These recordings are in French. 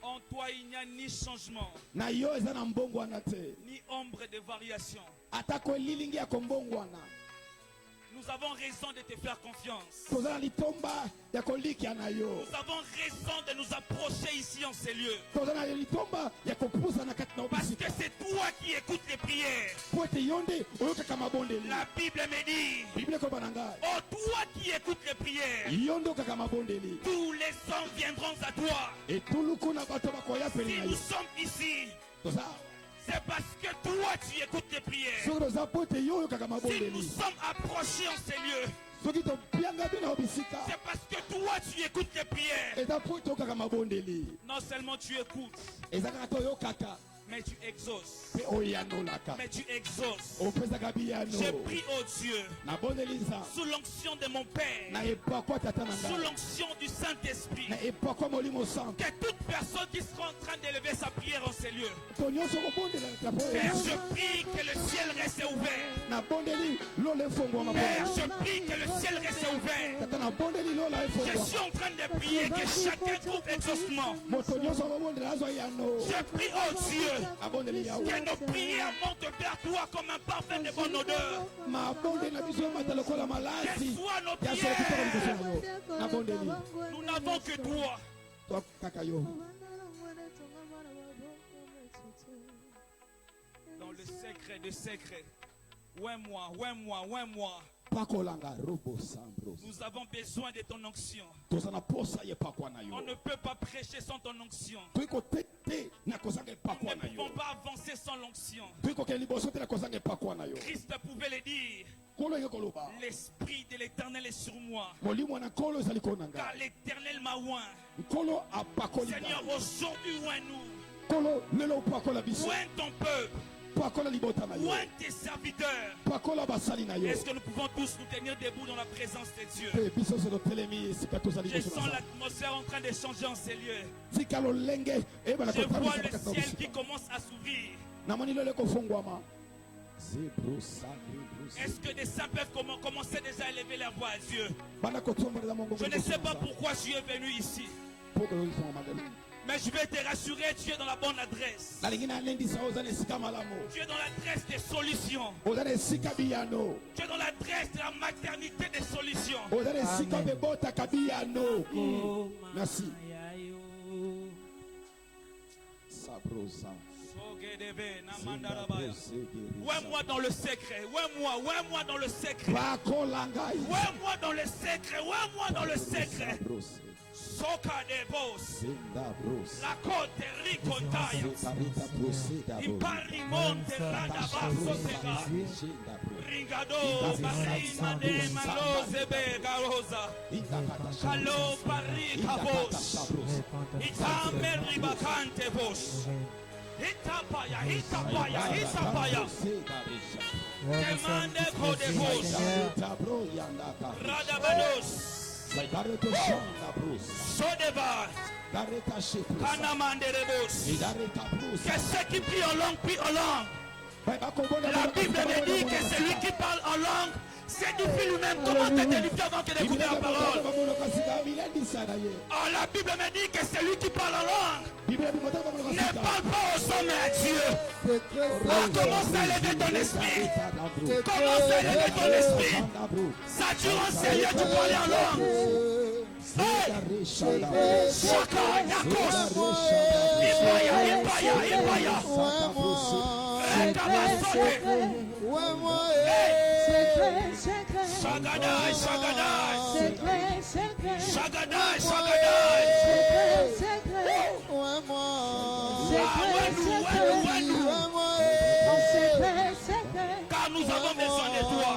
En toi, il n'y a ni changement, ni ombre de variation. Nous avons raison de te faire confiance. Nous avons raison de nous approcher ici en ces lieux. Parce que c'est toi qui écoutes les prières. La Bible me dit, oh toi qui écoutes les prières, tous les hommes viendront à toi. Si nous sommes ici, c'est parce que toi tu écoutes les prières. Si nous sommes approchés en ces lieux, c'est parce que toi tu écoutes les prières. Non seulement tu écoutes, mais tu exauces. Mais tu exauces. Je prie au Dieu, sous l'onction de mon Père, sous l'onction du Saint-Esprit, que toute personne qui sera en train d'élever sa prière en ces lieux, Père, je prie que le ciel reste ouvert. Père, je prie que le ciel reste ouvert. Je suis en train de prier que chacun trouve exaucement. Je prie au Dieu que nos prières montent vers toi comme un parfum de bonne odeur. Que soient nos prières. Nous n'avons que toi. Dans le secret de secret. Ouais moi. Nous avons besoin de ton onction. On ne peut pas prêcher sans ton onction. Nous ne pouvons pas avancer sans l'onction. Christ pouvait le dire. L'esprit de l'Éternel est sur moi, car l'Éternel m'a oint. Seigneur, aujourd'hui oint-nous. Oint ton peuple. Oint tes serviteurs. Est-ce que nous pouvons tous nous tenir debout dans la présence de Dieu? Je sens l'atmosphère en train de changer en ces lieux. Je vois le ciel qui commence à s'ouvrir. Est-ce que des saints peuvent commencer déjà à élever leur voix à Dieu? Je ne sais pas pourquoi je suis venu ici, mais je vais te rassurer, tu es dans la bonne adresse. Tu es dans l'adresse des solutions. Tu es dans l'adresse de la maternité des solutions. Merci. Ouais-moi dans le secret. Ouais-moi dans le secret. Ouais-moi dans le secret. Ouais-moi dans le secret. Soka de vos. La côte ricontaya. Imparimonte radaba sotega. Ringado barima de malose begarosa. Kalo barika vos. Itame ribakante vos. Hitapaya. Demande code vos. Radabados. Sodeva. Kanamanderebos. Que ceux qui prient en langue prient en langue. La Bible me dit que celui qui parle en langue s'édifie lui-même. Comment t'édifier avant que d'écouter la parole? Oh, la Bible me dit que celui qui parle en langue ne parle pas aux hommes mais à Dieu. Oh, commence à élever ton esprit. Commence à élever ton esprit. Ça dure en sérieux, tu parles en langue. Hey! Chaka, Yakos. Ibaya. Shagadai. Car nous avons besoin de toi.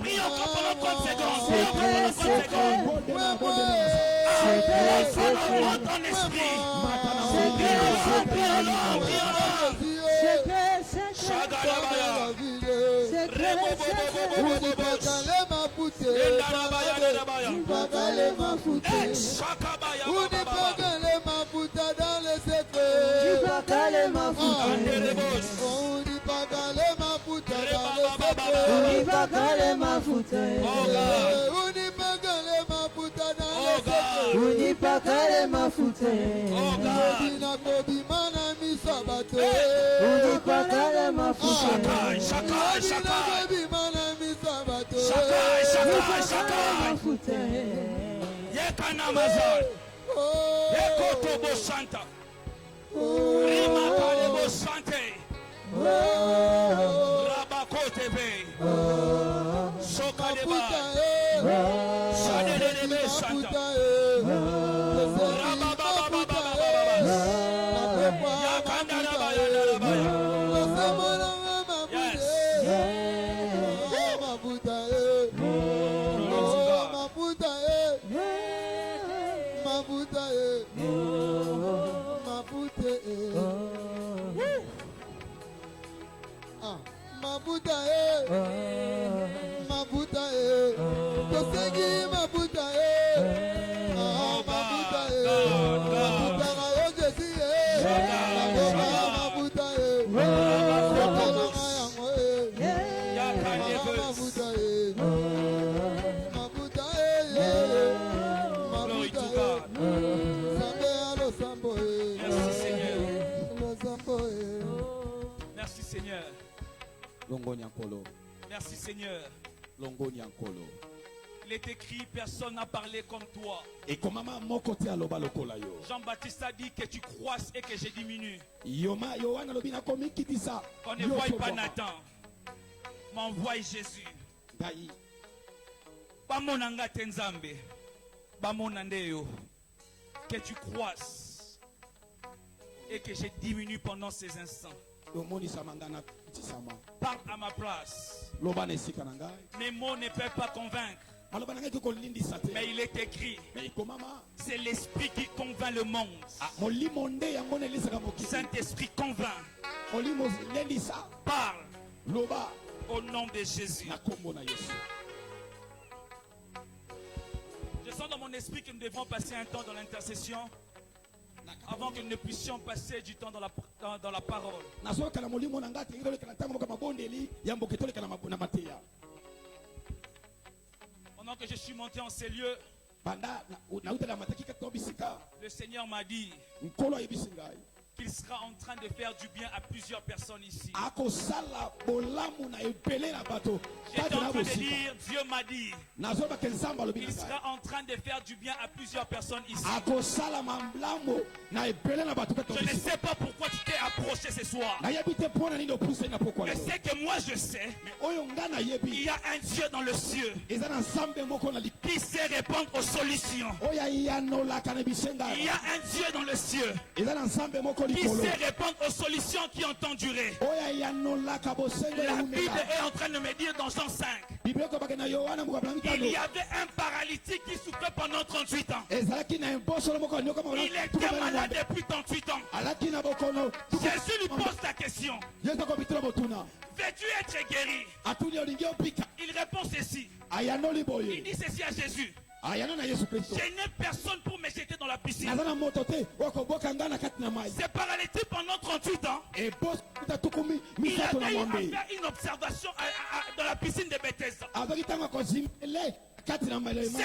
Prions pendant 30 secondes. Prions ton esprit. unipakale mafuta unipakale mafuta Yekana mazal Yekoto Bosanta Rima Kale Bosante Rabakote Be Sokadeba Sadede Santa Merci Seigneur. Il est écrit, personne n'a parlé comme toi. Jean-Baptiste a dit que tu croisses et que je diminue. Qu'on ne voie pas Nathan, m'envoie Jésus. Bamonanga tenzambe, bamonandeyo, que tu croisses et que je diminue pendant ces instants. Parle à ma place. Mes mots ne peuvent pas convaincre. Mais il est écrit, c'est l'esprit qui convainc le monde. Saint-Esprit convainc. Parle au nom de Jésus. Je sens dans mon esprit que nous devons passer un temps dans l'intercession avant que nous ne puissions passer du temps dans la parole. Pendant que je suis monté en ces lieux, le Seigneur m'a dit qu'il sera en train de faire du bien à plusieurs personnes ici. J'étais en train de dire, Dieu m'a dit qu'il sera en train de faire du bien à plusieurs personnes ici. Je ne sais pas pourquoi tu t'es approché ce soir. Je sais que moi je sais, il y a un Dieu dans le ciel qui sait répondre aux solutions. Il y a un Dieu dans le ciel qui sait répondre aux solutions qui ont enduré. La Bible est en train de me dire dans Jean 5, il y avait un paralytique qui souffrait pendant 38 ans. Il était malade depuis 38 ans. Jésus lui pose la question, veux-tu être guéri? Il répond ceci. Il dit ceci à Jésus, je n'ai personne pour me jeter dans la piscine. C'est paralytique pendant 38 ans. Il avait eu à faire une observation dans la piscine de Bethesda. Ce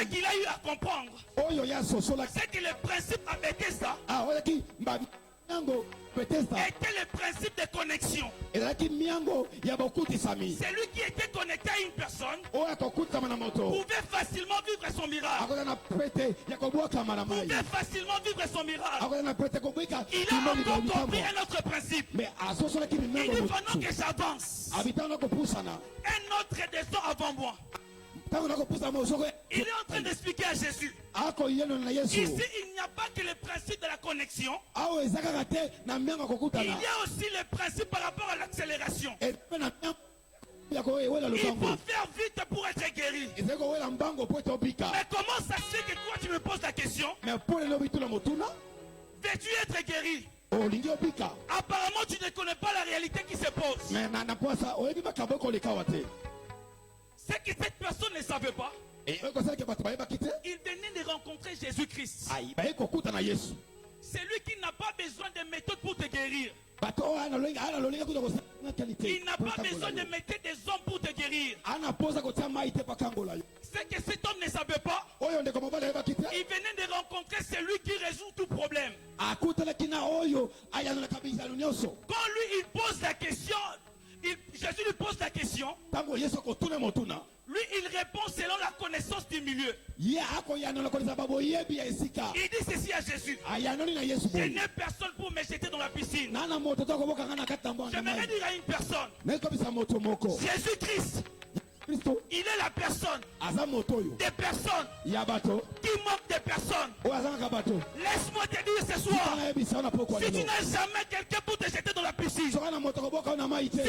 qu'il a eu à comprendre, c'est que le principe à Bethesda était le principe de connexion. C'est lui qui était connecté à une personne pouvait facilement vivre son miracle. Pouvait facilement vivre son miracle. Il a encore compris un autre principe. Il dit pendant que j'avance, un autre descend avant moi. Il est en train d'expliquer à Jésus. Ici, il n'y a pas que le principe de la connexion. Il y a aussi le principe par rapport à l'accélération. Il faut faire vite pour être guéri. Mais comment ça se fait que toi tu me poses la question? Veux-tu être guéri? Apparemment tu ne connais pas la réalité qui se pose. C'est que cette personne ne savait pas. Il venait de rencontrer Jésus-Christ. C'est lui qui n'a pas besoin de méthodes pour te guérir. Il n'a pas besoin de mettre des hommes pour te guérir. C'est que cet homme ne savait pas. Il venait de rencontrer Il dit ceci à Jésus. Je n'ai personne pour me jeter dans la piscine. J'aimerais dire à une personne, Jésus-Christ, il est la personne des personnes qui manquent des personnes. Laisse-moi te dire ce soir, si tu n'as jamais quelqu'un pour te jeter dans la piscine, si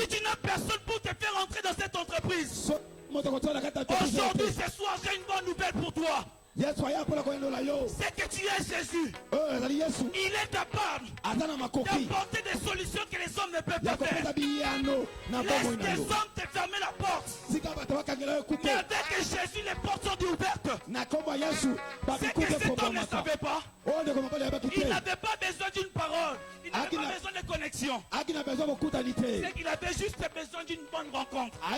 tu n'as personne pour te faire entrer dans cette entreprise, aujourd'hui, ce soir, j'ai une bonne nouvelle pour toi. C'est que tu es Jésus. Il est capable d'apporter des solutions que les hommes ne peuvent pas faire. Laisse les hommes te fermer la porte. Mais avec Jésus, les portes sont ouvertes. C'est que cet homme ne savait pas. Il n'avait pas besoin d'une parole. Il n'avait pas besoin de connexion. C'est qu'il avait juste besoin d'une bonne rencontre. Il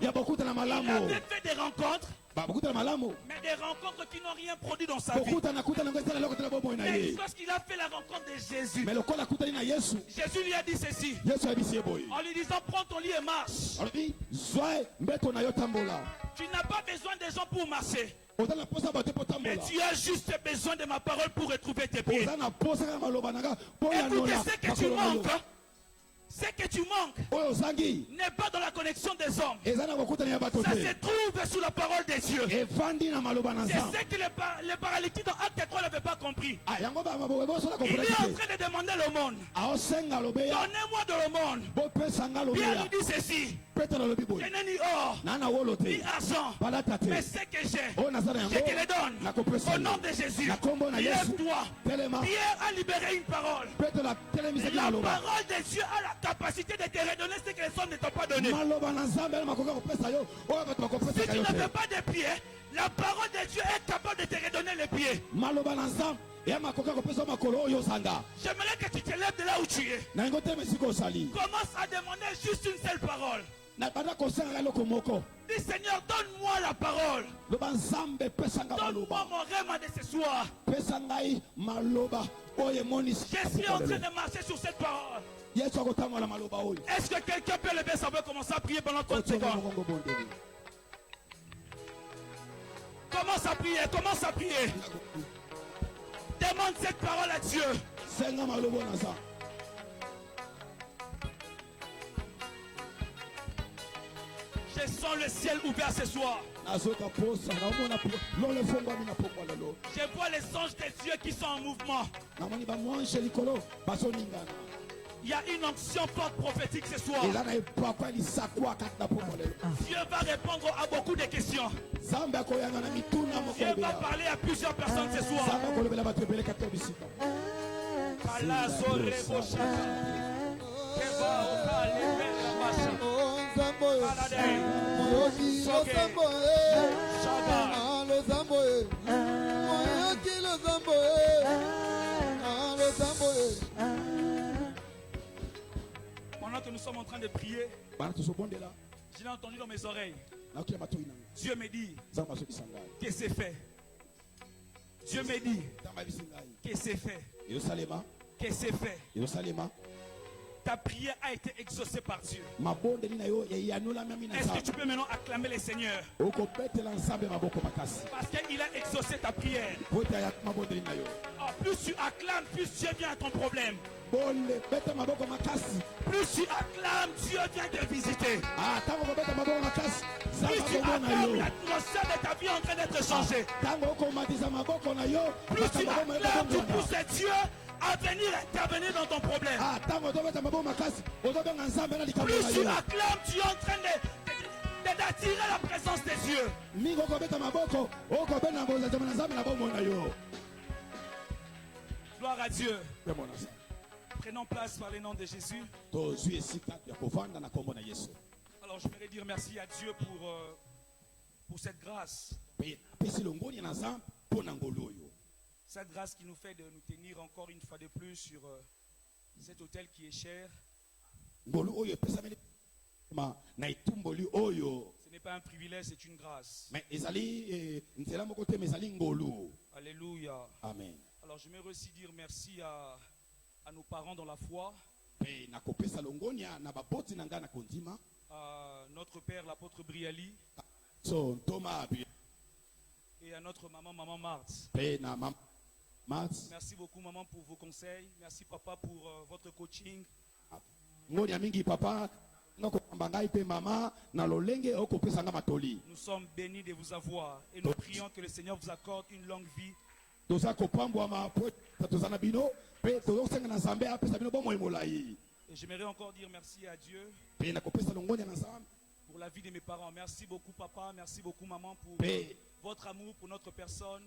avait fait des rencontres. Mais des rencontres qui n'ont rien produit dans sa vie. Mais lorsqu'il a fait la rencontre de Jésus, Jésus lui a dit ceci. En lui disant, prends ton lit et marche. Tu n'as pas besoin des gens pour marcher. Mais tu as juste besoin de ma parole pour retrouver tes pieds. Écoutez, ce que tu manques. Ce que tu manques n'est pas dans la connexion des hommes. Ça se trouve sous la parole de Dieu. C'est ce que les paralytiques dans Acte 3 n'avaient pas compris. Il est en train de demander le monde. Donnez-moi de le monde. Pierre lui dit ceci. Je n'ai ni or, ni argent. Mais ce que j'ai, je te le donne. Au nom de Jésus, lève-toi. Pierre a libéré une parole. La parole de Dieu a la capacité de te redonner ce que les hommes ne t'ont pas donné. Si tu n'avais pas de pieds, la parole de Dieu est capable de te redonner les pieds. J'aimerais que tu te lèves de là où tu es. Commence à demander juste une seule parole. Dis Seigneur, donne-moi la parole. Donne-moi mon rêve de ce soir. Je suis en train de marcher sur cette parole. Est-ce que quelqu'un peut lever sa main et commencer à prier pendant 30 secondes? Commence à prier, commence à prier. Demande cette parole à Dieu. Je sens le ciel ouvert ce soir. Je vois les anges de Dieu qui sont en mouvement. Il y a une onction forte prophétique ce soir. Dieu va répondre à beaucoup de questions. Dieu va parler à plusieurs personnes ce soir. Pendant que nous sommes en train de prier, j'ai entendu dans mes oreilles, Dieu me dit que c'est fait. Dieu me dit que c'est fait. Que c'est fait. Ta prière a été exaucée par Dieu. Est-ce que tu peux maintenant acclamer le Seigneur? Parce qu'il a exaucé ta prière. Plus tu acclames, plus Dieu vient à ton problème. Plus tu acclames, Dieu vient te visiter. Plus tu acclames, l'atmosphère de ta vie est en train d'être changée. Plus tu acclames, tu pousses Dieu à venir intervenir dans ton problème. Plus tu acclames, tu es en train d'attirer la présence de Dieu. Gloire à Dieu. Prenons place par le nom de Jésus. Alors je voudrais dire merci à Dieu pour cette grâce. Cette grâce qui nous fait de nous tenir encore une fois de plus sur cet autel qui est cher. Ce n'est pas un privilège, c'est une grâce. Alléluia. Amen. Alors je voudrais aussi dire merci à nos parents dans la foi. À notre père, l'apôtre Briali. à notre maman, maman Marthe. Pe na mama Marthe. Merci beaucoup, maman, pour vos conseils. Merci, papa, pour votre coaching. Ngoni ya mingi papa ngoko mbangai pe mama na lolenge okopesa nga matoli. Nous sommes bénis de vous avoir et nous prions que le Seigneur vous accorde une longue vie. Toza kopambwa ma po tozana bino pe tozosenga na Nzambe apesa bino bomo emolai. Et j'aimerais encore dire merci à Dieu Pe na kopesa longoni na Nzambe. pour la vie de mes parents. Merci beaucoup, papa. Merci beaucoup, maman, pour Pe votre amour pour notre personne,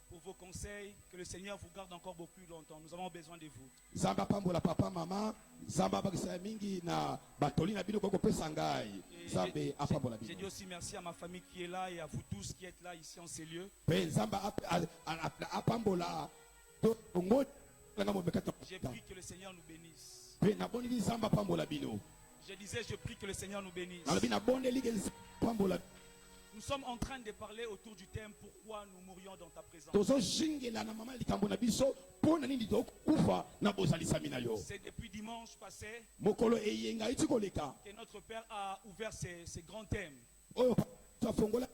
pour vos conseils. Que le Seigneur vous garde encore beaucoup longtemps. Nous avons besoin de vous. Nzambe pambola papa mama Nzambe bakisa mingi na batoli na bino kopesa ngai. Nzambe apambola J'ai bino. dit aussi merci à ma famille qui est là et à vous tous qui êtes là ici en ces lieux. Pe Nzambe apambola to ngoni nga mobekata. J'ai prié que le Seigneur nous bénisse. Pe na boni Nzambe apambola bino. Je disais, je prie que le Seigneur nous bénisse. Na bina bonde lige apambola. Nous sommes en train de parler autour du thème pourquoi nous mourions dans ta présence. Tozo shingela na mama likambo na biso pona nini tokufa na bozalisa mina yo. C'est depuis dimanche passé Mokolo eyenga itikoleka. que notre Père a ouvert ces grands thèmes. Oyo tafongola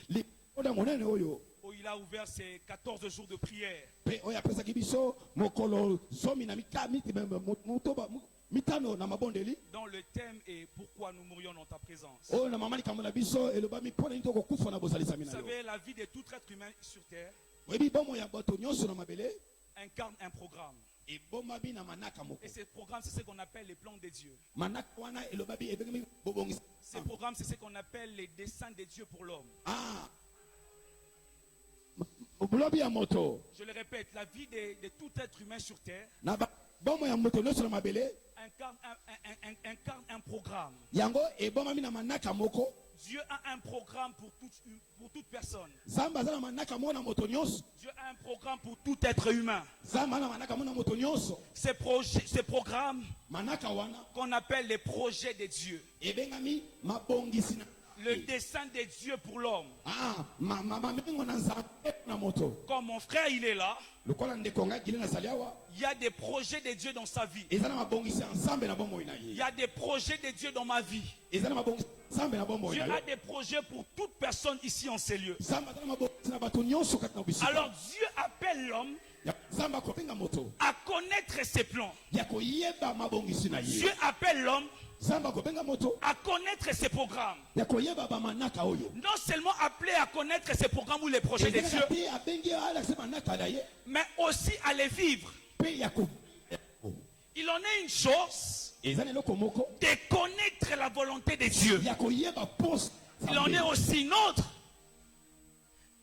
li oda monene oyo. Où il a ouvert ces 14 jours de prière. Pe oya pesa kibiso mokolo zomi na mitami mutoba mitano na mabondeli. Dont le thème est pourquoi nous mourions dans ta présence. Oyo na mama likambo na biso eloba mi pona nini tokokufa na bozalisa Vous mina yo. savez, la vie de tout être humain sur terre Webi bomo ya bato nyonso na mabele incarne un programme. e boma bi na manaka moko. Et ce programme, c'est ce qu'on appelle les plans de Dieu. Manaka wana eloba bi ebengami bobongisa. Ce programme, c'est ce qu'on appelle les desseins de Dieu pour l'homme. Ah. Obulobi ya moto. Je le répète, la vie de tout être humain sur terre Na bomo ya moto nyonso na mabele incarne un programme. yango ebomami na manaka moko. Dieu a un programme pour toute personne. Zamba za na manaka moko na moto nyonso. Dieu a un programme pour tout être humain. Zamba na manaka moko na moto nyonso. Ces programmes Manaka wana qu'on appelle les projets de Dieu. ebengami mabongisi na Le dessein de Dieu pour l'homme. ah mama mengo na Nzambe na moto. Comme mon frère il est là, Lokola ndeko nga kile na saliawa il y a des projets de Dieu dans sa vie. ezana mabongisi ya Nzambe na bomoi na Il ye. y a des projets de Dieu dans ma vie. Ezana mabongisi ya Nzambe na bomoi Dieu na a yo. des projets pour toute personne ici en ces lieux. Nzambe azana mabongisi na bato nyonso kati na bisika. Alors Dieu appelle l'homme Nzambe akobenga moto à connaître ses plans. ya koyeba mabongisi na Dieu ye. appelle l'homme Nzambe akobenga moto à connaître ses programmes. ya koyeba ba manaka oyo. Non seulement appelé à connaître ses programmes ou les projets de Dieu, Ezana te abengi ala se manaka na ye mais aussi à les vivre. pe ya ko. Il en est une chose Ezana eloko moko de connaître la volonté de Dieu. ya koyeba poste. Il en est aussi une autre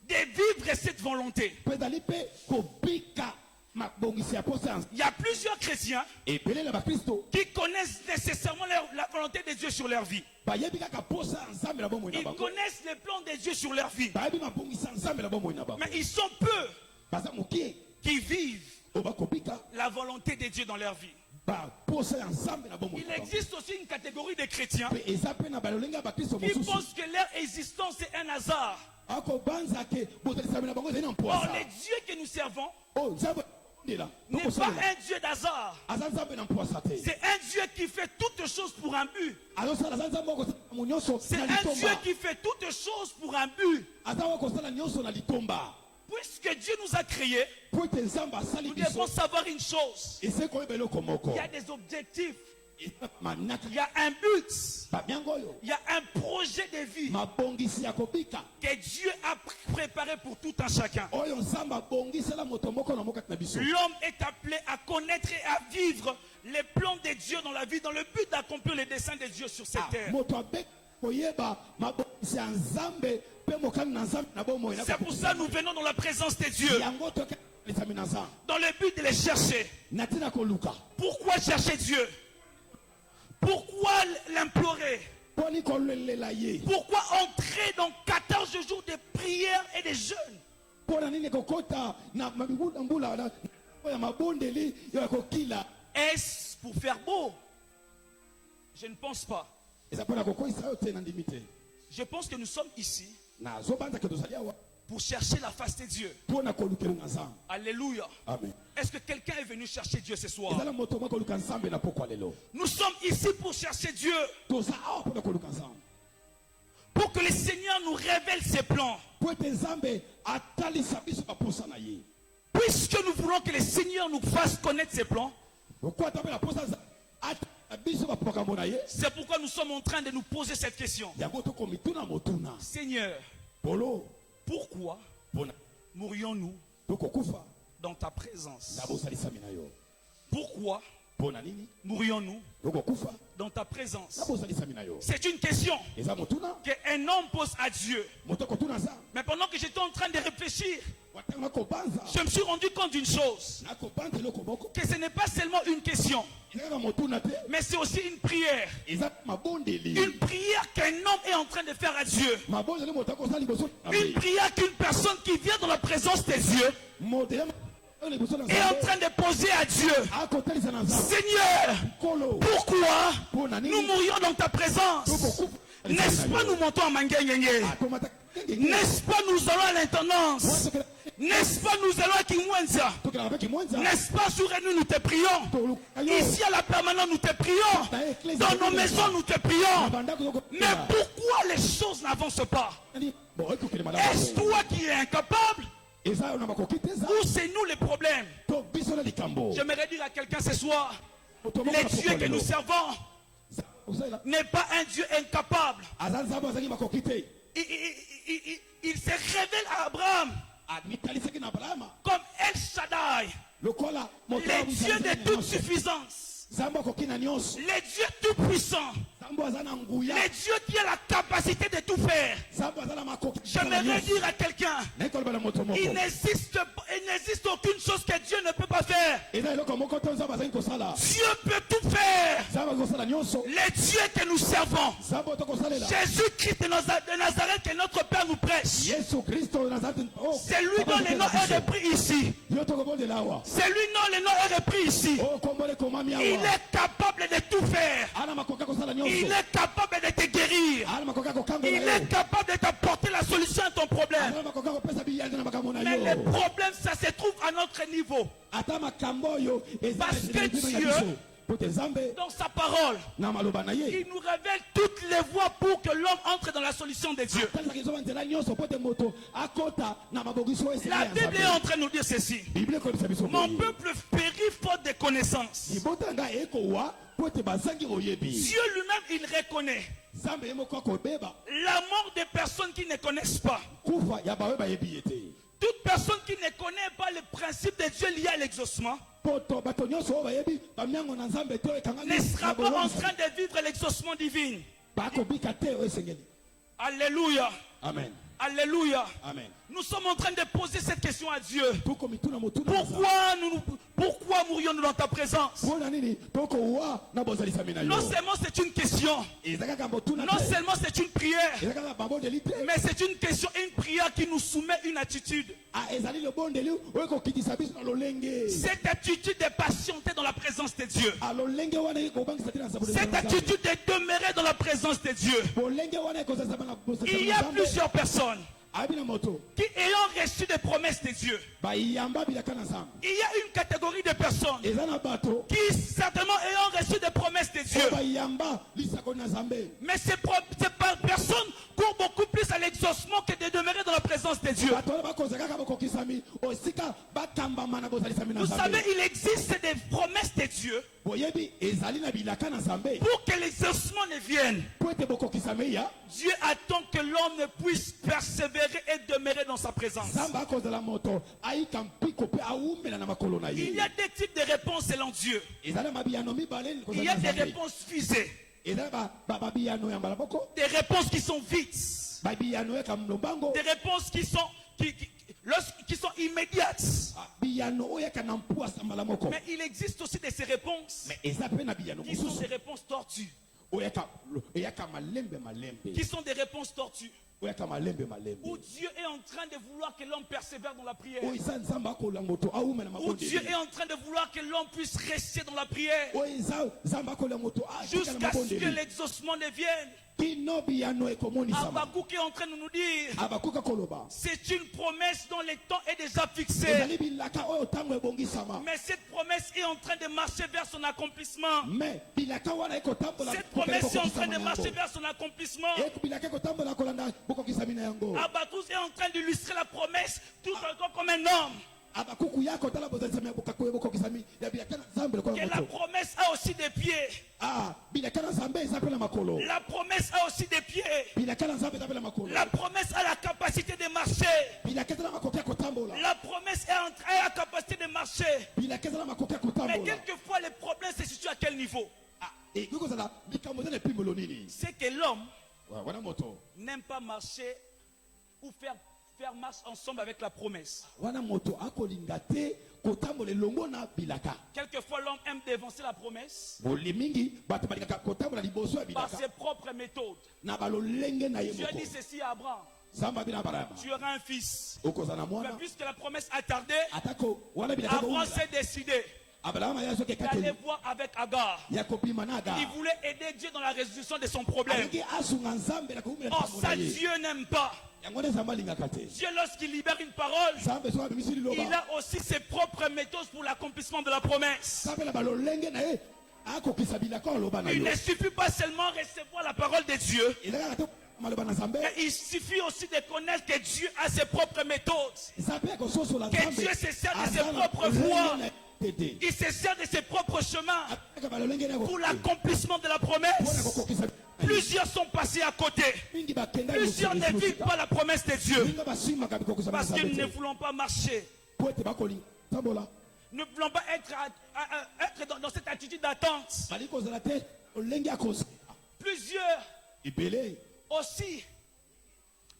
de vivre cette volonté. Pe dali pe kobika mabongisi ya poste. Il y a plusieurs chrétiens Ebele na ba Kristo qui connaissent nécessairement la volonté de Dieu sur leur vie. bayebi kaka poste ya Nzambe na bomoi na Ils bango. connaissent les plans de Dieu sur leur vie. Bayebi mabongisi ya Nzambe na bomoi na bango. Mais ils sont peu Baza mokie qui vivent o bakobika la volonté de Dieu dans leur vie. ba poste ya Nzambe na bomoi Il na bango. existe aussi une catégorie de chrétiens Pe eza pe na balolenge ya ba Kristo qui mosusu pensent que leur existence est un hasard. akobanza ke bozalisa na bango ezali na Or, mpoasa. le Dieu que nous servons Oh Nzambe ndela n'est pas un Dieu d'hasard. aza Nzambe na mpoasa te. C'est un Dieu qui fait toutes choses pour un but. azosala aza Nzambe okosala nyonso C'est na un Dieu litomba. qui fait toutes choses pour un but. aza okosala nyonso na litomba. Puisque Dieu nous a créés, po ete Nzambe asali nous devons biso savoir une chose. ese koyeba eloko moko. Il y a des objectifs, Eza manaka il y a un but, babiango oyo il y a un projet de vie mabongisi ya kobika que Dieu a préparé pour tout un chacun. oyo Nzambe abongisela moto moko na moko kati na biso. L'homme est appelé à connaître et à vivre les plans de Dieu dans la vie, dans le but d'accomplir les desseins de Dieu sur cette terre. moto abe koyeba mabongisi ya Nzambe pe mokani na Nzambe na bomoi na C'est pour ça que nous venons dans la présence de Dieu, yango toke lisami na Nzambe dans le but de les chercher. na tina koluka Pourquoi chercher Dieu? Pourquoi l'implorer? poni kolelela ye Pourquoi entrer dans 14 jours de prière et de jeûne? pona nini kokota na mbula na ya mabondeli ya kokila. Est-ce pour faire beau? Je ne pense pas. eza pona kokoisa yo te na ndimi te. Je pense que nous sommes ici na zobanza ke tozali awa pour chercher la face de Dieu. pona kolukela na Nzambe. Alléluia. Amen. Est-ce que quelqu'un est venu chercher Dieu ce soir? ezala moto moko koluka Nzambe na pokwa lelo Nous sommes ici pour chercher Dieu. toza awa pona koluka Nzambe pour que le Seigneur nous révèle ses plans. Puisque nous voulons que le Seigneur nous fasse connaître ses plans, c'est pourquoi nous sommes en train de nous poser cette question. Seigneur, pourquoi mourions-nous dans ta présence? Pourquoi mourions-nous dans ta présence? C'est une question qu'un homme pose à Dieu. Mais pendant que j'étais en train de réfléchir, je me suis rendu compte d'une chose, que ce n'est pas seulement une question, mais c'est aussi une prière. Une prière qu'un homme est en train de faire à Dieu. Une prière qu'une personne qui vient dans la présence des dieux est en train de poser à Dieu. Seigneur, pourquoi nous mourions dans ta présence? N'est-ce pas nous montons à Manguengenge? N'est-ce pas nous allons à l'intendance? N'est-ce pas nous allons à Kimwenza? N'est-ce pas sur nous te prions? Ici à la permanence nous te prions. Dans nos maisons nous te prions. Mais pourquoi les choses n'avancent pas? Est-ce toi qui es incapable? Ou c'est nous les problèmes? J'aimerais dire à quelqu'un ce soir, le Dieu que nous servons n'est pas un Dieu incapable. Il se révèle à Abraham comme El Shaddai, le Dieu de toute suffisance, le Dieu tout puissant, le Dieu qui a la capacité de tout faire. J'aimerais dire à quelqu'un, il n'existe aucune chose que Dieu ne peut pas faire. Dieu peut tout faire. Le Dieu que nous servons, Jésus-Christ de Nazareth, que notre Père nous prêche, c'est lui dont le nom est repris ici. C'est lui dont le nom est repris ici. Il est capable de tout faire. Il est capable de te guérir. Il est capable de t'apporter la solution à ton problème. Mais le problème, ça se trouve à notre niveau. Parce que Dieu, dans sa parole, il nous révèle toutes les voies pour que l'homme entre dans la solution de Dieu. La Bible est en train de nous dire ceci. Mon peuple périt faute de connaissance. Dieu lui-même, il reconnaît la mort des personnes qui ne connaissent pas. Toute personne qui ne connaît pas le principe de Dieu lié à l'exaucement ne sera pas en train de vivre l'exaucement divin. Alléluia. Amen. Alléluia. Amen. Nous sommes en train de poser cette question à Dieu. Pourquoi mourions-nous dans ta présence? Non seulement c'est une question, non seulement c'est une prière, mais c'est une question et une prière qui nous soumet une attitude. Cette attitude de patienter dans la présence de Dieu. Cette attitude de demeurer dans la présence de Dieu. Il y a plusieurs personnes qui ayant reçu des promesses de Dieu. Il y a une catégorie de personnes qui certainement ayant reçu des promesses de Dieu. Mais ces personnes courent beaucoup plus à l'exaucement que de demeurer dans la présence de Dieu. Vous savez, il existe des promesses de Dieu pour que l'exaucement ne vienne. Dieu attend que l'homme puisse persévérer et demeurer dans sa présence. Il y a des types de réponses selon Dieu. Il y a des réponses visées. Des réponses qui sont vite. Des réponses qui sont immédiates. Mais il existe aussi de ces réponses qui sont des réponses tortues. Qui sont des réponses tortues. Où Dieu est en train de vouloir que l'homme persévère dans la prière. Où Dieu est en train de vouloir que l'homme puisse rester dans la prière. Jusqu'à ce que l'exaucement ne vienne. Habakkuk est en train de nous dire, c'est une promesse dont le temps est déjà fixé. Mais cette promesse est en train de marcher vers son accomplissement. Cette promesse est en train de marcher vers son accomplissement. Habakkuk est en train d'illustrer la promesse tout encore comme un homme. Que la promesse a aussi des pieds. La promesse a aussi des pieds. La promesse a la capacité de marcher. La promesse a la capacité de marcher. Mais quelquefois le problème se situe à quel niveau? C'est que l'homme n'aime pas marcher ou faire marche ensemble avec la promesse. Quelquefois l'homme aime dévancer la promesse par ses propres méthodes. Dieu a dit ceci à Abraham: tu auras un fils. Mais puisque la promesse a tardé, Abraham s'est décidé d'aller voir avec Agar. Il voulait aider Dieu dans la résolution de son problème. Or ça, Dieu n'aime pas. Dieu, lorsqu'il libère une parole, il a aussi ses propres méthodes pour l'accomplissement de la promesse. Il ne suffit pas seulement recevoir la parole de Dieu, mais il suffit aussi de connaître que Dieu a ses propres méthodes, que Dieu se sert de ses propres voies. Il se sert de ses propres chemins pour l'accomplissement de la promesse. Plusieurs sont passés à côté. Plusieurs ne vivent pas la promesse de Dieu parce qu'ils ne voulons pas marcher. Ne voulons pas être dans cette attitude d'attente. Plusieurs aussi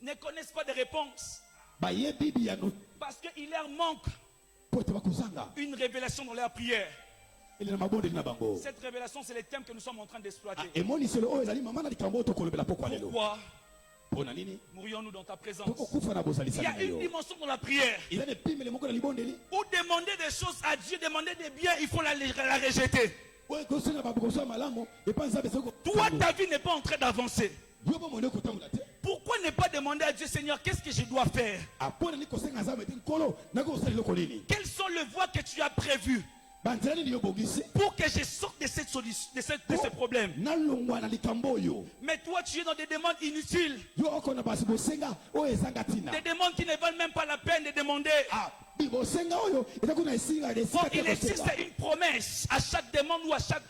ne connaissent pas de réponse parce qu'il leur manque une révélation dans leur prière. Cette révélation, c'est le thème que nous sommes en train d'exploiter. Pourquoi mourions-nous dans ta présence? Il y a une dimension dans la prière où demander des choses à Dieu, demander des biens, il faut la rejeter. Toi, ta vie n'est pas en train d'avancer. Pourquoi ne pas demander à Dieu: Seigneur, qu'est-ce que je dois faire? Quelles sont les voies que tu as prévues pour que je sorte de cette solution, de ce problème? Mais toi, tu es dans des demandes inutiles, des demandes qui ne valent même pas la peine de demander. Or, il existe une promesse à chaque demande ou à chaque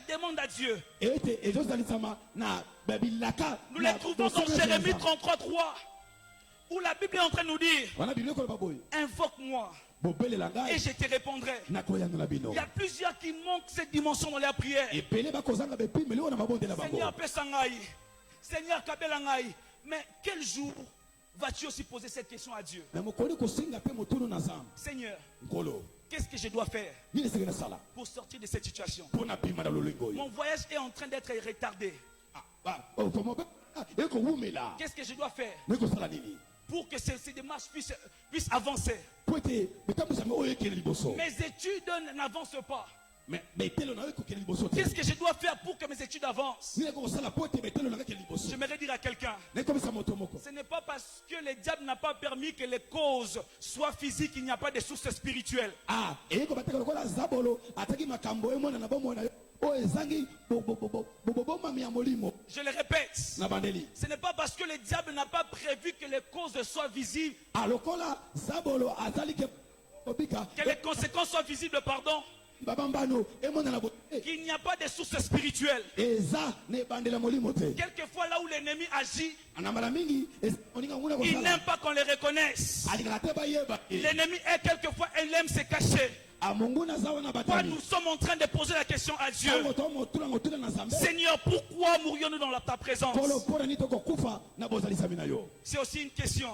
demande à Dieu. Nous les trouvons dans Jérémie 33:3, où la Bible est en train de nous dire: invoque-moi et je te répondrai. Il y a plusieurs qui manquent cette dimension dans la prière. Seigneur Pesangaï, Seigneur Kabelangaï, mais quel jour vas-tu aussi poser cette question à Dieu? Seigneur, qu'est-ce que je dois faire pour sortir de cette situation? Mon voyage est en train d'être retardé. Qu'est-ce que je dois faire pour que ces démarches puissent avancer? Mes études n'avancent pas. Qu'est-ce que je dois faire pour que mes études avancent? J'aimerais dire à quelqu'un, ce n'est pas parce que le diable n'a pas permis que les causes soient physiques qu'il n'y a pas de sources spirituelles. Je le répète, ce n'est pas parce que le diable n'a pas prévu que les causes soient visibles, que les conséquences soient visibles, pardon, qu'il n'y a pas de sources spirituelles. Quelquefois là où l'ennemi agit, il n'aime pas qu'on les reconnaisse. L'ennemi est quelquefois, il aime se cacher. Quand nous sommes en train de poser la question à Dieu: Seigneur, pourquoi mourions-nous dans ta présence? C'est aussi une question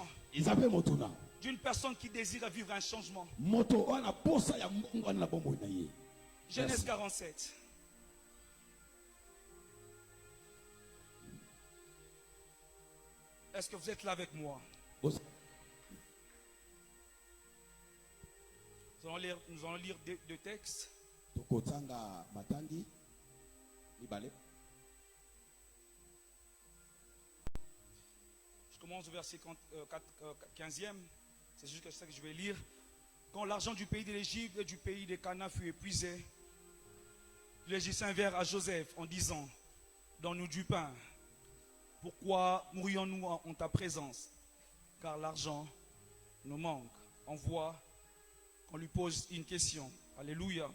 d'une personne qui désire vivre un changement. Genèse 47. Est-ce que vous êtes là avec moi? Nous allons lire deux textes. commence au verset 15e. C'est juste ça que je vais lire. Quand l'argent du pays de l'Égypte et du pays de Canaan fut épuisé, les Égyptiens vinrent à Joseph en disant: donne-nous du pain. Pourquoi mourions-nous en ta présence? Car l'argent nous manque. On voit qu'on lui pose une question. Alléluia.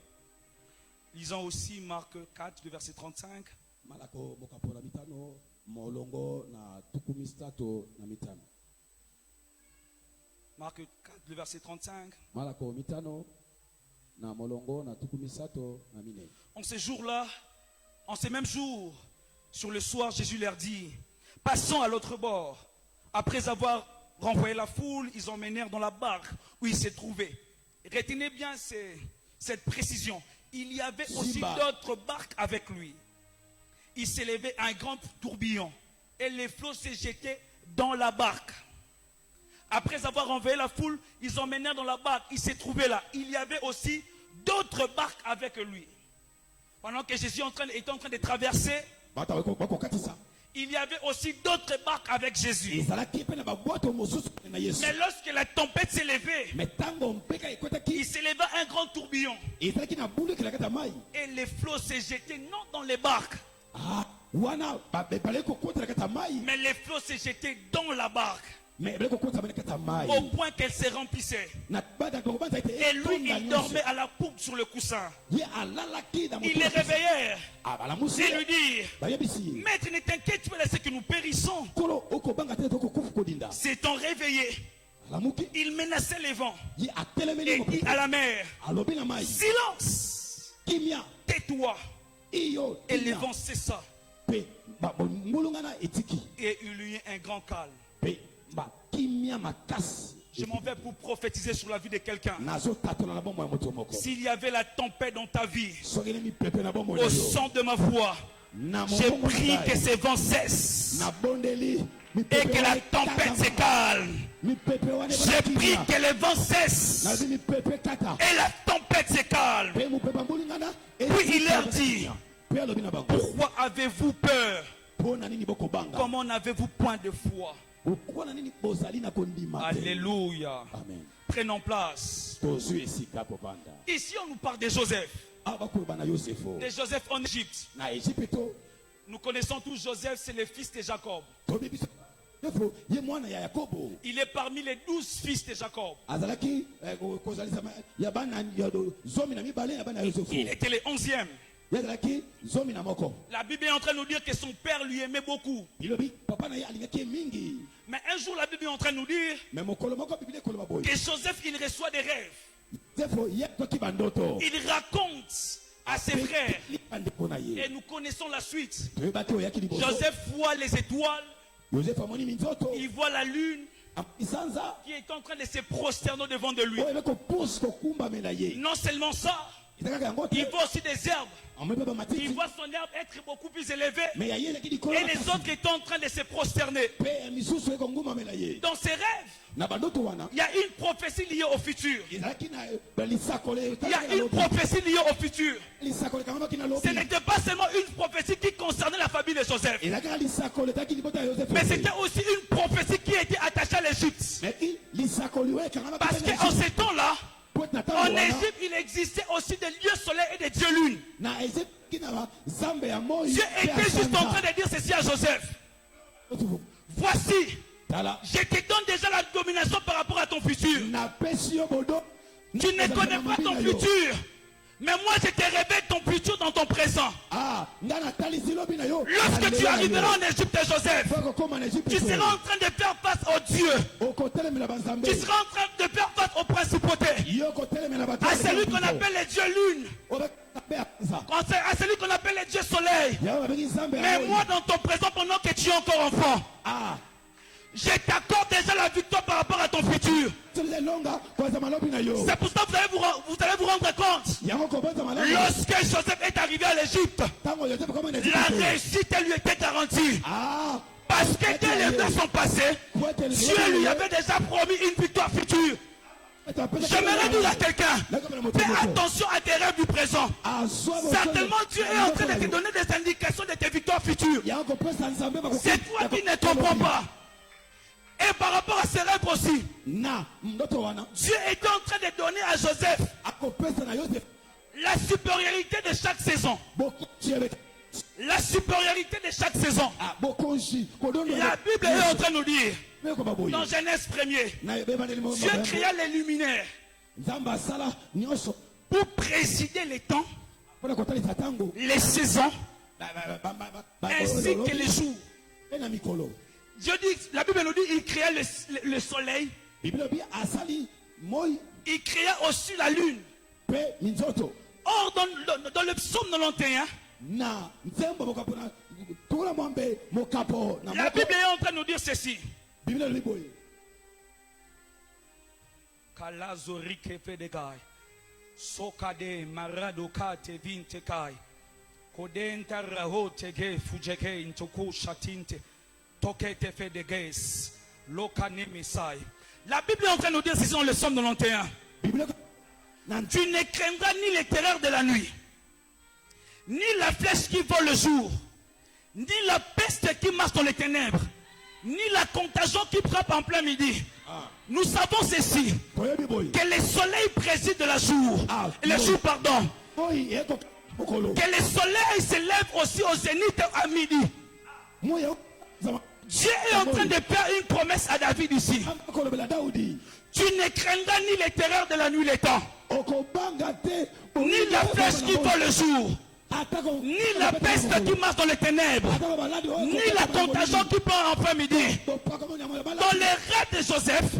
Lisons aussi Marc 4, le verset 35. Marc 4, le verset 35. En ces jours-là, en ces mêmes jours, sur le soir, Jésus leur dit: passons à l'autre bord. Après avoir renvoyé la foule, ils emmenèrent dans la barque où ils se trouvaient. Retenez bien cette précision. Il y avait aussi d'autres barques avec lui. Il s'élevait un grand tourbillon et les flots se jetaient dans la barque. Après avoir renvoyé la foule, ils emmenèrent dans la barque. Il s'est trouvé là. Il y avait aussi d'autres barques avec lui. Pendant que Jésus était en train de traverser, il y avait aussi d'autres barques avec Jésus. Mais lorsque la tempête s'est levée, il s'éleva un grand tourbillon. Et les flots se jetaient non dans les barques, mais les flots se jetaient dans la barque, au point qu'elle se remplissait. Et lui, il dormait à la poupe sur le coussin. Ils les réveillèrent et lui dirent: maître, ne t'inquiète pas, c'est que nous périssons. S'étant réveillé, il menaçait les vents et dit à la mer: silence, tais-toi. Et les vents cessa. Et il y eut un grand calme. Je m'en vais pour prophétiser sur la vie de quelqu'un. S'il y avait la tempête dans ta vie, au son de ma voix, je prie que ces vents cessent et que la tempête se calme. Je prie que les vents cessent et la tempête se calme. Puis il leur dit: pourquoi avez-vous peur? Comment n'avez-vous point de foi? Alléluia. Amen. Prenons place. Ici on nous parle de Joseph. De Joseph en Égypte. Nous connaissons tous Joseph, c'est le fils de Jacob. Il est parmi les 12 fils de Jacob. Il était le 11e. La Bible est en train de nous dire que son père lui aimait beaucoup. Mais un jour la Bible est en train de nous dire que Joseph, il reçoit des rêves. Il raconte à ses frères. Et nous connaissons la suite. Joseph voit les étoiles. Il voit la lune qui est en train de se prosterner devant de lui. Non seulement ça, il voit aussi des herbes. Il voit son herbe être beaucoup plus élevée. Et les autres étaient en train de se prosterner. Dans ses rêves, il y a une prophétie liée au futur. Il y a une prophétie liée au futur. Ce n'était pas seulement une prophétie qui concernait la famille de Joseph, mais c'était aussi une prophétie qui était attachée à l'Égypte. Parce qu'en ces temps-là, en Égypte, il existait aussi des lieux solaires et des dieux lunes. Dieu était juste en train de dire ceci à Joseph: voici, je te donne déjà la domination par rapport à ton futur. Tu ne connais pas ton futur, mais moi je te révèle ton futur dans ton présent. Lorsque tu arriveras en Égypte, Joseph, tu seras en train de faire face aux dieux. Tu seras en train de faire face aux principautés, à celui qu'on appelle les dieux lunes, à celui qu'on appelle les dieux soleil. Mais moi dans ton présent, pendant que tu es encore enfant, je t'accorde déjà la victoire par rapport à ton futur. C'est pour ça que vous allez vous rendre compte. Lorsque Joseph est arrivé à l'Égypte, la réussite lui était garantie. Parce que dès les temps sont passés, Dieu lui avait déjà promis une victoire future. J'aimerais dire à quelqu'un: fais attention à tes rêves du présent. Certainement Dieu est en train de te donner des indications de tes victoires futures. C'est toi qui ne comprends pas. Et par rapport à ses rêves aussi, Dieu était en train de donner à Joseph la supériorité de chaque saison. La supériorité de chaque saison. La Bible est en train de nous dire, dans Genèse 1er, Dieu créa les luminaires pour présider les temps, les saisons, ainsi que les jours. Dieu dit, la Bible nous dit, il créa le soleil. Il créa aussi la lune. Or, dans le psaume 91, la Bible est en train de nous dire ceci. Kalazorike fedegai, sokade maradoka te vintekai, kodenta rahote ge fujeke intoko shatinte, tokete fedeges, lokane mesai. La Bible est en train de nous dire ceci dans le psaume 91. Tu ne craindras ni les terreurs de la nuit, ni la flèche qui vole le jour, ni la peste qui marche dans les ténèbres, ni la contagion qui frappe en plein midi. Nous savons ceci, que le soleil préside de la jour, le jour, pardon, que le soleil se lève aussi au zénith à midi. Dieu est en train de faire une promesse à David ici. Tu ne craindras ni les terreurs de la nuit, les temps, ni la flèche qui vole le jour, ni la peste qui marche dans les ténèbres, ni la contagion qui part en plein midi. Dans les rêves de Joseph,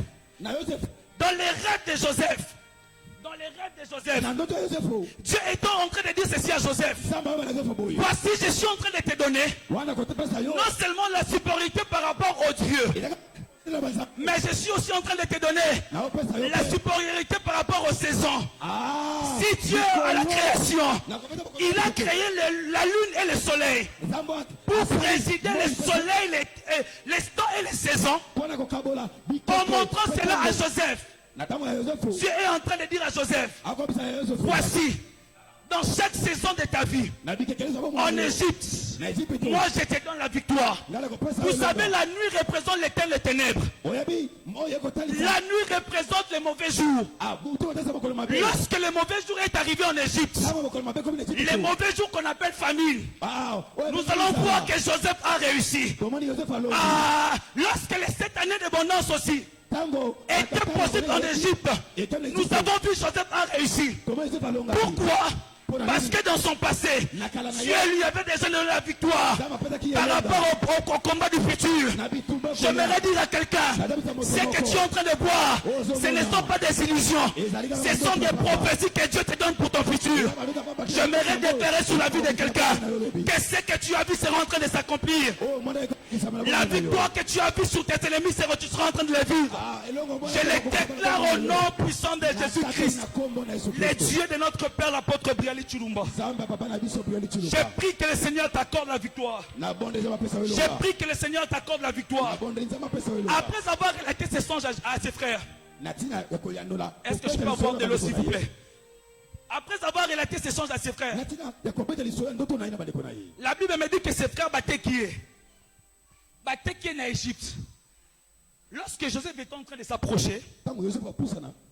Dieu est en train de dire ceci à Joseph. Voici, je suis en train de te donner non seulement la supériorité par rapport au Dieu, mais je suis aussi en train de te donner la supériorité par rapport aux saisons. Si Dieu à la création, il a créé la lune et le soleil pour présider le soleil, les temps et les saisons, en montrant cela à Joseph. Dieu est en train de dire à Joseph, voici, dans chaque saison de ta vie, en Égypte, moi je te donne la victoire. Vous savez, la nuit représente les ténèbres. La nuit représente les mauvais jours. Lorsque le mauvais jour est arrivé en Égypte, les mauvais jours qu'on appelle famine, nous allons voir que Joseph a réussi. Lorsque les 7 années d'abondance aussi était possible en Égypte, nous avons vu Joseph a réussi. Pourquoi? Parce que dans son passé, Dieu lui avait déjà donné la victoire par rapport au combat du futur. J'aimerais dire à quelqu'un, ce que tu es en train de voir, ce ne sont pas des illusions, ce sont des prophéties que Dieu te donne pour ton futur. J'aimerais déclarer sur la vie de quelqu'un que ce que tu as vu sera en train de s'accomplir. La victoire que tu as vue sur tes ennemis, tu seras en train de les vivre. Je les déclare au nom puissant de Jésus-Christ, le Dieu de notre Père, l'apôtre Briali Chulumba. J'ai pris que le Seigneur t'accorde la victoire. J'ai pris que le Seigneur t'accorde la victoire. Après avoir relaté ses songes à ses frères, est-ce que je peux avoir de l'eau s'il vous plaît? Après avoir relaté ses songes à ses frères, la Bible me dit que ses frères battaient qui est en Égypte. Lorsque Joseph était en train de s'approcher,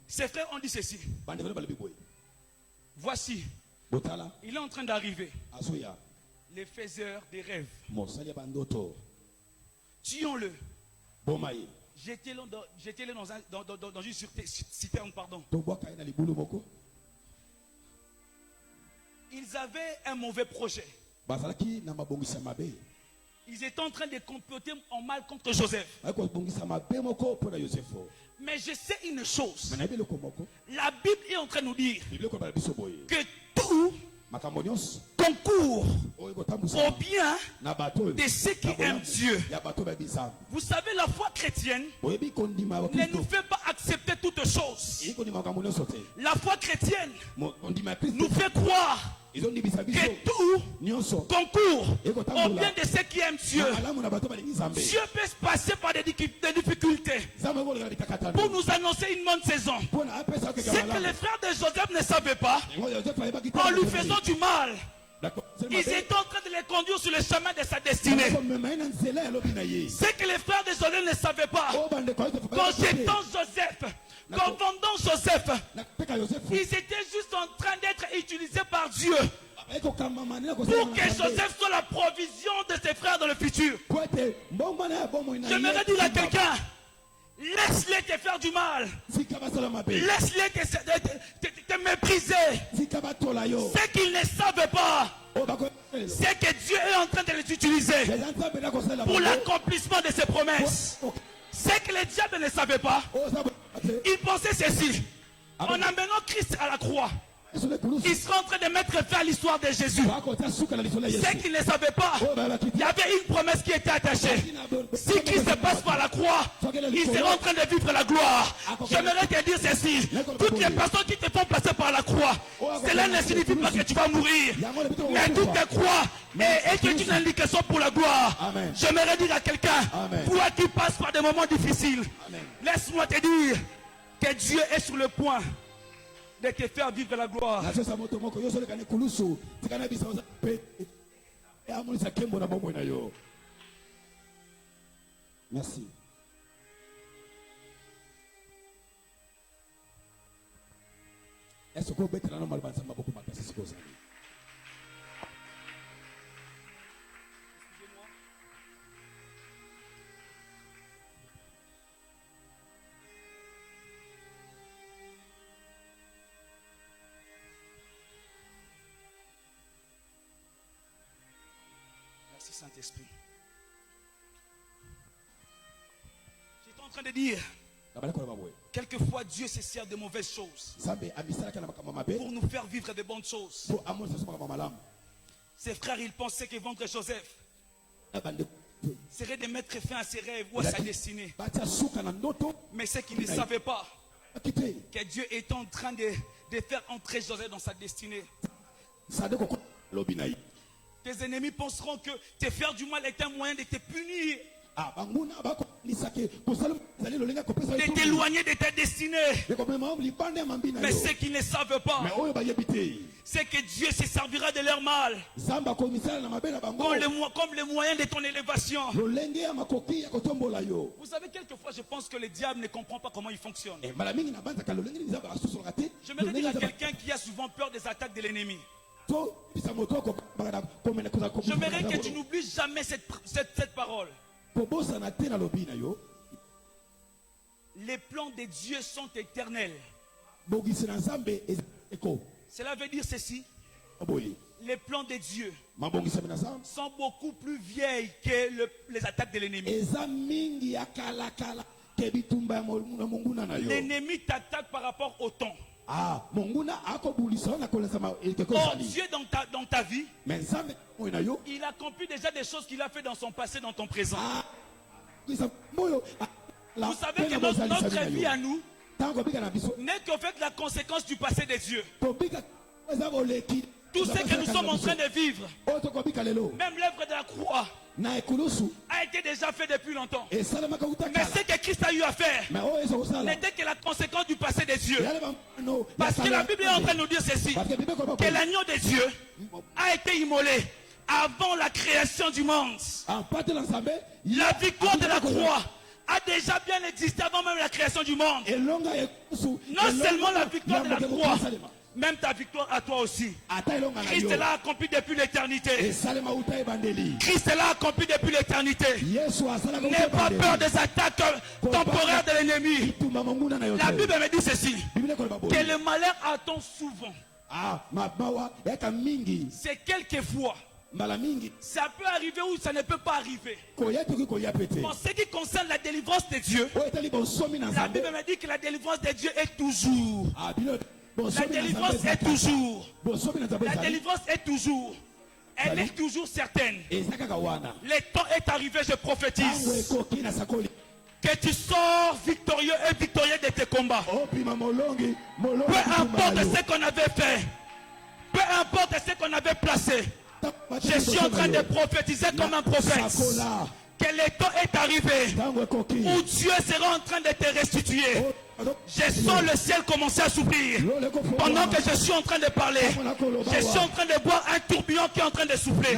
ses frères ont dit ceci. Voici, il est en train d'arriver, les faiseurs des rêves. Tuons-le. Jetez-le dans une citerne, pardon. Ils avaient un mauvais projet. Ils étaient en train de comploter en mal contre Joseph. Mais je sais une chose. La Bible est en train de nous dire que tout concourt au bien de ceux qui aiment Dieu. Vous savez, la foi chrétienne ne nous fait pas accepter toutes choses. La foi chrétienne nous fait croire que tout concourt au bien de ceux qui aiment Dieu. Dieu peut se passer par des difficultés pour nous annoncer une bonne saison. Ce que les frères de Joseph ne savaient pas, en lui faisant du mal, Ils étaient en train de les conduire sur le chemin de sa destinée. Ce que les frères de Joseph ne savaient pas, qu'en jetant Joseph, qu'en vendant Joseph, ils étaient juste en train d'être utilisés par Dieu pour que Joseph soit la provision de ses frères dans le futur. J'aimerais dire à quelqu'un, laisse-les te faire du mal. Laisse-les te mépriser. Ce qu'ils ne savent pas, c'est que Dieu est en train de les utiliser pour l'accomplissement de ses promesses. Ce que les diables ne savaient pas, ils pensaient ceci. En amenant Christ à la croix, ils seraient en train de mettre fin à l'histoire de Jésus. Ce qu'ils ne savaient pas, il y avait une promesse qui était attachée. Si Christ passe par la croix, il sera en train de vivre la gloire. J'aimerais te dire ceci. Toutes les personnes qui te font passer par la croix, cela ne signifie pas que tu vas mourir. Mais toutes les croix est une indication pour la gloire. J'aimerais dire à quelqu'un, toi qui passes par des moments difficiles, laisse-moi te dire que Dieu est sur le point de te faire vivre la gloire. Merci. Est-ce que vous êtes là? Merci Saint-Esprit. J'étais en train de dire, quelquefois Dieu se sert de mauvaises choses pour nous faire vivre de bonnes choses. Ses frères, ils pensaient que vendre Joseph serait de mettre fin à ses rêves ou à sa destinée. Mais ce qu'ils ne savaient pas, que Dieu est en train de faire entrer Joseph dans sa destinée. Tes ennemis penseront que te faire du mal est un moyen de te punir, de t'éloigner de ta destinée. Mais ce qu'ils ne savent pas, c'est que Dieu se servira de leur mal comme le moyen de ton élévation. Vous savez, quelquefois je pense que le diable ne comprend pas comment il fonctionne. J'aimerais dire à quelqu'un qui a souvent peur des attaques de l'ennemi, j'aimerais que tu n'oublies jamais cette parole. Les plans de Dieu sont éternels. Cela veut dire ceci. Les plans de Dieu sont beaucoup plus vieilles que les attaques de l'ennemi. L'ennemi t'attaque par rapport au temps. Or Dieu dans ta vie, il accomplit déjà des choses qu'il a fait dans son passé, dans ton présent. Vous savez que notre vie à nous n'est qu'en fait la conséquence du passé des dieux. Tout ce que nous sommes en train de vivre, même l'œuvre de la croix, a été déjà fait depuis longtemps. Mais ce que Christ a eu à faire n'était que la conséquence du passé des dieux. Parce que la Bible est en train de nous dire ceci, que l'agneau des dieux a été immolé avant la création du monde. La victoire de la croix a déjà bien existé avant même la création du monde. Non seulement la victoire de la croix, même ta victoire à toi aussi. Christ l'a accompli depuis l'éternité. Christ l'a accompli depuis l'éternité. N'aie pas peur des attaques temporaires de l'ennemi. La Bible me dit ceci, que le malheur attend souvent. C'est quelquefois. Ça peut arriver ou ça ne peut pas arriver. En ce qui concerne la délivrance de Dieu, la Bible me dit que la délivrance de Dieu est toujours. La délivrance est toujours. La délivrance est toujours. Elle est toujours certaine. Le temps est arrivé, je prophétise, que tu sors victorieux et victorieux de tes combats. Peu importe ce qu'on avait fait, peu importe ce qu'on avait placé, je suis en train de prophétiser comme un prophète que le temps est arrivé où Dieu sera en train de te restituer. Je sens le ciel commencer à s'ouvrir. Pendant que je suis en train de parler, je suis en train de boire un tourbillon qui est en train de souffler.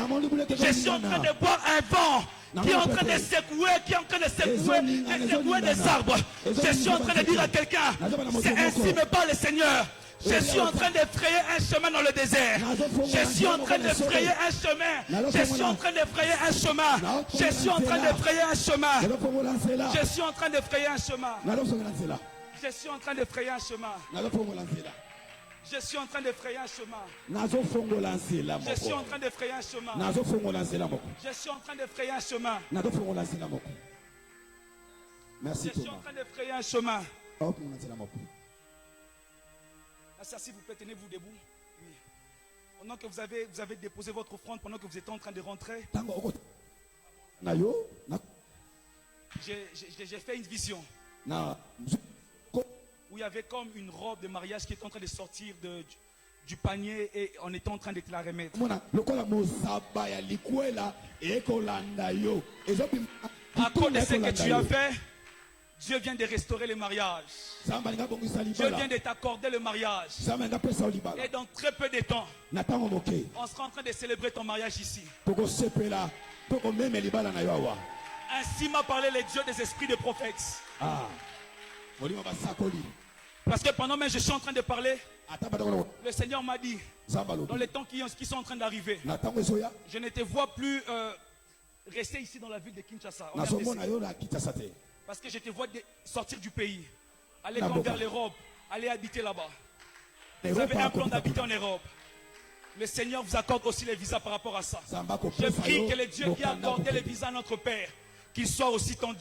Je suis en train de boire un vent qui est en train de secouer, des arbres. Je suis en train de dire à quelqu'un, c'est ainsi me parle le Seigneur. Je suis en train de frayer un chemin dans le désert. Je suis en train de frayer un chemin. Je suis en train de frayer un chemin. Je suis en train de frayer un chemin. Je suis en train de frayer un chemin. Je suis en train de frayer un chemin. Je suis en train de frayer un chemin. Je suis en train de frayer un chemin. Je suis en train de frayer un chemin. Merci. Je suis en train de frayer un chemin. S'il vous plaît, tenez-vous debout. Oui. Pendant que vous avez déposé votre offrande, pendant que vous étiez en train de rentrer, j'ai fait une vision. Où il y avait comme une robe de mariage qui était en train de sortir du panier et on était en train de te la remettre. À cause de ce que tu as fait, Dieu vient de restaurer le mariage. Dieu vient de t'accorder le mariage. Et dans très peu de temps, on sera en train de célébrer ton mariage ici. Ainsi m'a parlé le Dieu des esprits de prophètes. Parce que pendant même je suis en train de parler, le Seigneur m'a dit, dans les temps qui sont en train d'arriver, je ne te vois plus rester ici dans la ville de Kinshasa. Parce que je te vois sortir du pays, aller comme vers l'Europe, aller habiter là-bas. Vous avez un plan d'habiter en Europe. Le Seigneur vous accorde aussi les visas par rapport à ça. Je prie que le Dieu qui a accordé les visas à notre Père, qu'il soit aussi ton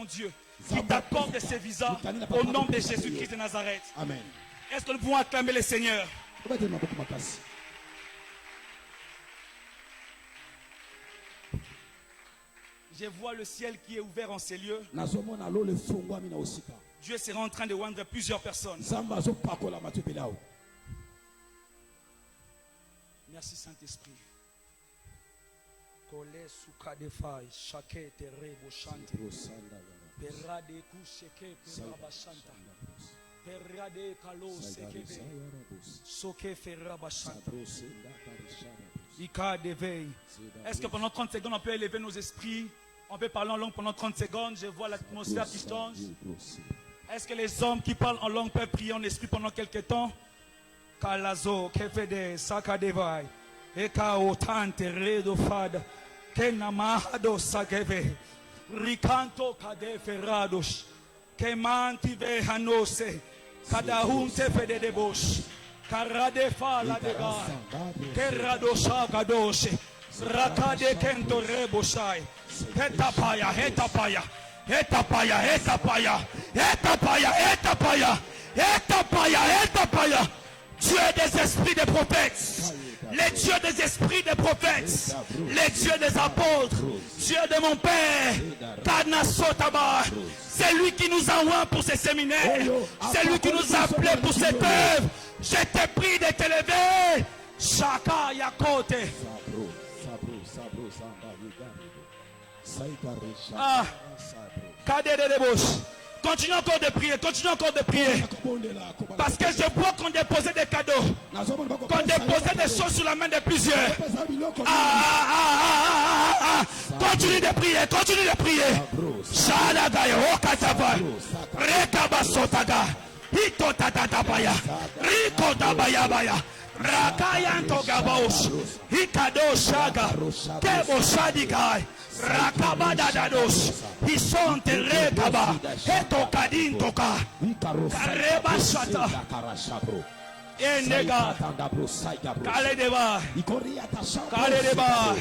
Dieu, qui t'accorde ces visas au nom de Jésus-Christ de Nazareth. Amen. Est-ce que nous pouvons acclamer le Seigneur? Je vois le ciel qui est ouvert en ces lieux. Dieu sera en train de oindre plusieurs personnes. Merci Saint-Esprit. Est-ce que pendant 30 secondes on peut élever nos esprits? On peut parler en langue pendant 30 secondes. Je vois l'atmosphère qui change. Est-ce que les hommes qui parlent en langue peuvent prier en esprit pendant quelques temps? Kalazo, Kefede, Sakadevai, Eka Otante, Redo Fada, Kenamahado Sakeve, Rikanto Kade Ferrados, Kemanti Vehanose, Kadahunte Fede de Bosch, Karadefa la Dega, Keradosha Gadoshe, Rakade Kento Reboshai, Hetapaya, Hetapaya, Hetapaya, Hetapaya, Hetapaya, Hetapaya, Hetapaya, Hetapaya. Dieu des esprits des prophètes, les dieux des esprits des prophètes, les dieux des apôtres, Dieu de mon Père, Kanasotaba, c'est lui qui nous envoie pour ces séminaires, c'est lui qui nous a appelés pour cette œuvre. Je te prie de te lever, Shaka Yakote. Ah, Kadede de Bouche. Continue encore de prier, continue encore de prier. Parce que je vois qu'on déposait des cadeaux, qu'on déposait des choses sur la main de plusieurs. Continue de prier, continue de prier. Shalagaya, Okataba, Rekabasotaga, Hitotatabaya, Rikotabayabaya, Rakayanto Gabaos, Hikado Shaga, Kebo Shadigai. Rakabadados, Hisonte Rekaba, Etokadin Toka, Kareba Shata, Enega, Kaledeba, Kaledeba,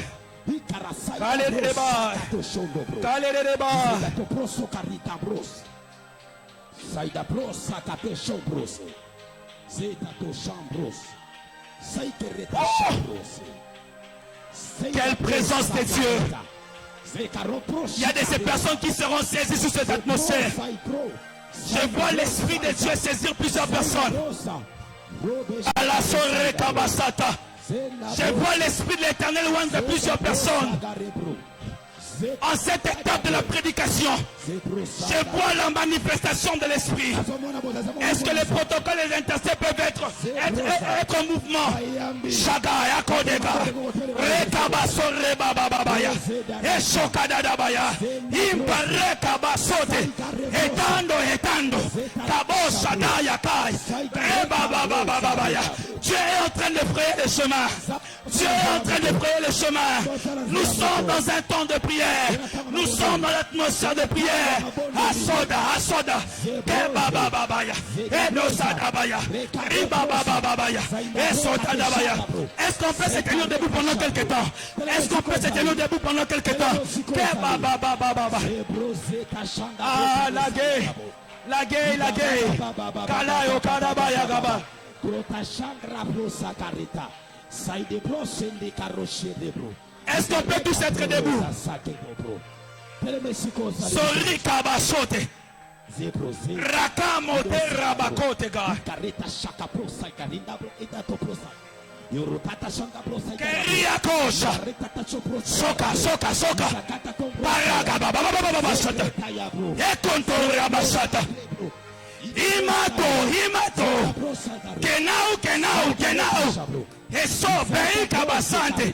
Kaledeba, Kaledeba, Saida Bros, Sakate Shobros, Zeta to Chambros, Saikereta Chambros. Quelle présence de Dieu! Il y a de ces personnes qui seront saisies sous cette atmosphère. Je vois l'Esprit de Dieu saisir plusieurs personnes. À la soirée Kabasata. Je vois l'Esprit de l'Éternel loin de plusieurs personnes. en cette étape de la prédication, je vois la manifestation de l'esprit. Est-ce que les protocoles et les intercepts peuvent être en mouvement? Shaga Yakodega, Rekabaso Rebababaya, Eshokadadabaya, Imparekabasote, Etando, Kabosa Dayakai, Rebabababaya. Dieu est en train de frayer le chemin. Dieu est en train de frayer le chemin. Nous sommes dans un temps de prière. Nous sommes dans l'atmosphère de prière. Asoda, Kebabababaya, Enosadabaya, Ribabababaya, Esotadabaya. Est-ce qu'on peut se tenir debout pendant quelque temps? Est-ce qu'on peut se tenir debout pendant quelque temps? Kebababababa. Ah, la gueule. Kalayo Kadabaya Gaba. Est-ce qu'on peut tous être debout? Sori Kabasote. Rakamote Rabakote Ga. Keria Kosha. Soka. Paraga Baba Sata. Ekontore Abasata. Imato. Kenau. Eso Bei Kabasante.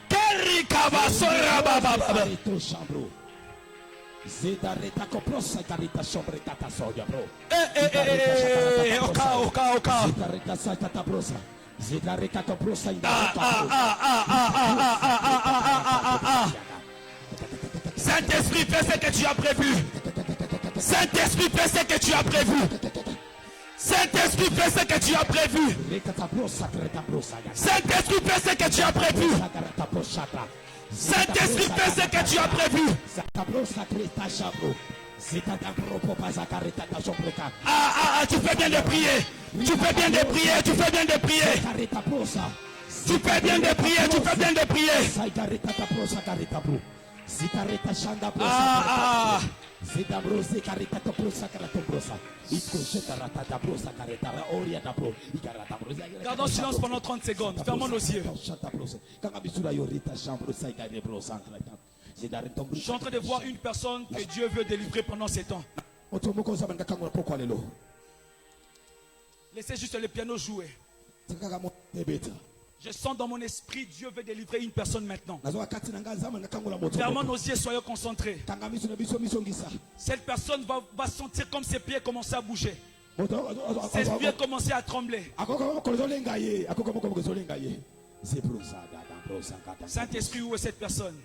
Keri Kabasora Baba. Oka. Saint-Esprit, fais ce que tu as prévu. Saint-Esprit, fais ce que tu as prévu. Saint-Esprit, fais ce que tu as prévu. Saint-Esprit, fais ce que tu as prévu. Saint-Esprit, fais ce que tu as prévu. Tu fais bien de prier. Tu fais bien de prier. Tu fais bien de prier. Tu fais bien de prier. Tu fais bien de prier. Gardons silence pendant 30 secondes. Fermons nos yeux. Je suis en train de voir une personne que Dieu veut délivrer pendant ces temps. Laissez juste le piano jouer. Je sens dans mon esprit, Dieu veut délivrer une personne maintenant. Fermons nos yeux, soyons concentrés. Cette personne va sentir comme ses pieds commencer à bouger. Ses pieds commencer à trembler. Saint-Esprit, où est cette personne?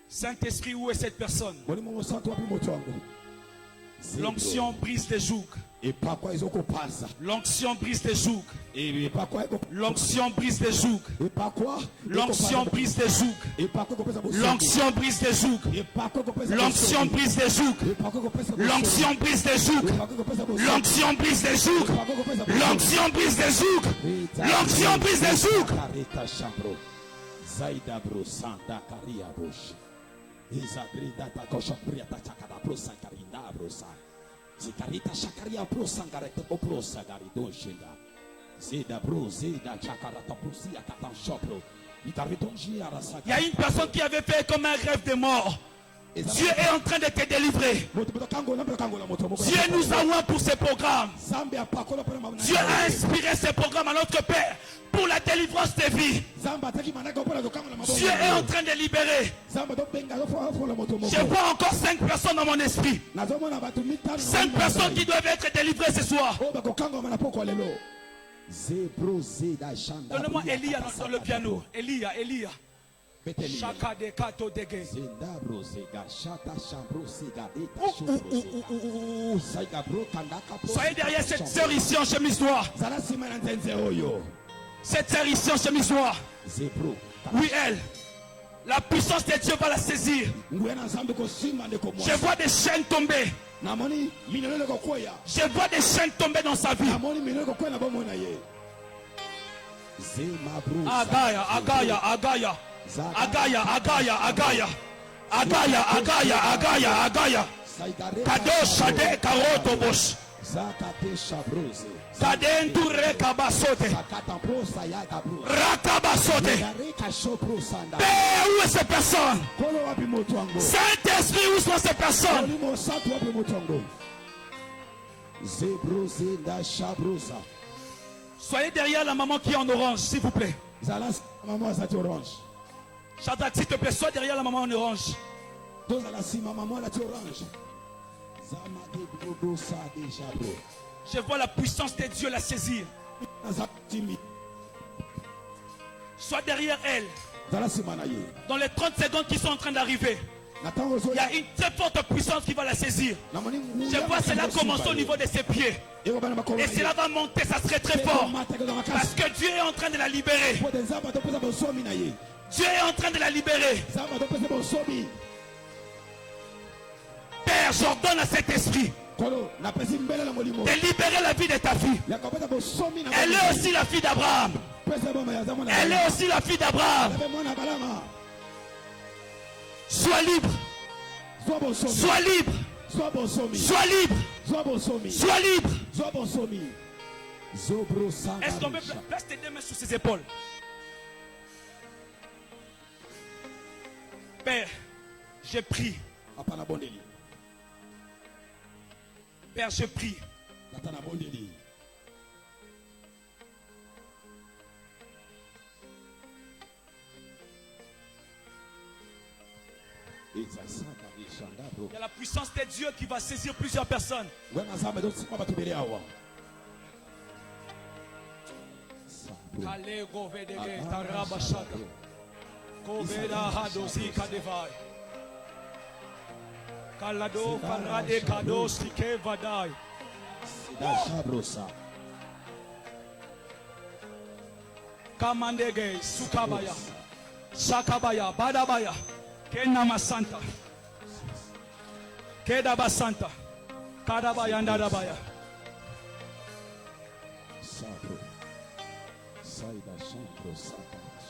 Saint-Esprit, où est cette personne? L'onction brise les jougs. L'onction brise les jougs. L'onction brise les jougs. L'onction brise les jougs. L'onction brise les jougs. L'onction brise les jougs. L'onction brise les jougs. L'onction brise les jougs. L'onction brise les jougs. L'onction brise les jougs. Zaida bro santa karia bosh. Izagrida ta kosha priata chakada bro sankarinda bro sa. Zikarita shakaria bro sangarete bro sagarido shinda. Zida bro zida chakarata pusia katan shopro. Il y a une personne qui avait fait comme un rêve de mort. Dieu est en train de te délivrer. Dieu nous a oint pour ces programmes. Dieu a inspiré ces programmes à notre Père pour la délivrance des vies. Dieu est en train de libérer. Je vois encore 5 personnes dans mon esprit. 5 personnes qui doivent être délivrées ce soir. Donne-moi Elia dans le piano. Elia. Chaka de kato dege. Soyez derrière cette sœur ici en chemise noire. Cette sœur ici en chemise noire. Oui, elle. La puissance de Dieu va la saisir. Je vois des chaînes tomber. Je vois des chaînes tomber dans sa vie. Agaya. Kado shade karoto bosh. Kadenture kabasote. Rakabasote. Père, où est cette personne? Saint-Esprit, où sont ces personnes? Soyez derrière la maman qui est en orange, s'il vous plaît. Shadrach, s'il te plaît, sois derrière la maman en orange. Je vois la puissance de Dieu la saisir. Sois derrière elle. Dans les 30 secondes qui sont en train d'arriver, il y a une très forte puissance qui va la saisir. Je vois cela commencer au niveau de ses pieds. Et cela va monter, ça serait très fort. Parce que Dieu est en train de la libérer. Dieu est en train de la libérer. Père, j'ordonne à cet esprit de libérer la vie de ta fille. Elle est aussi la fille d'Abraham. Elle est aussi la fille d'Abraham. Sois libre. Sois libre. Sois libre. Sois libre. Est-ce qu'on peut placer tes deux mains sur ses épaules? Père, je prie. Père, je prie. Il y a la puissance de Dieu qui va saisir plusieurs personnes. Kalado parade kados tike vadai. Kamandege sukabaya. Sakabaya badabaya. Kenama santa. Kedaba santa. Kadabaya ndadabaya. Sabro. Saida chambro sakash.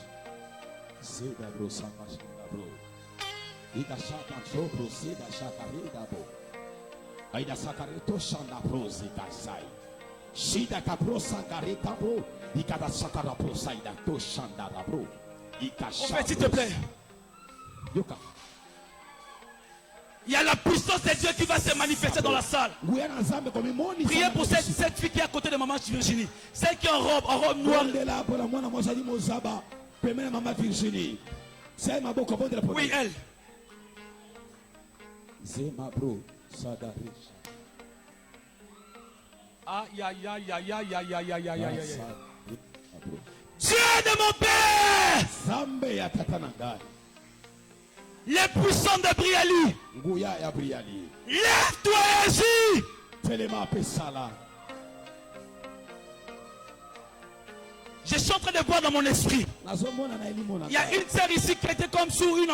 Zeda bro sakash bro. Ida shaka chobro sida shaka ridabo. Aida sakareto shanda bro zida sai. Shida kabro sakareta bro. Ikada sakara bro saida to shanda bro. Ika shaka. S'il te plaît. Yoka. Il y a la puissance de Dieu qui va se manifester dans la salle. Priez pour cette fille qui est à côté de maman Virginie. Celle qui est en robe noire. Oui, elle. Aïe, aïe, aïe, aïe, aïe, aïe, aïe, aïe, aïe, aïe. Dieu de mon Père. Les puissants de Briali. Lève-toi et agis. Je suis en train de voir dans mon esprit. Il y a une sœur ici qui était comme sous une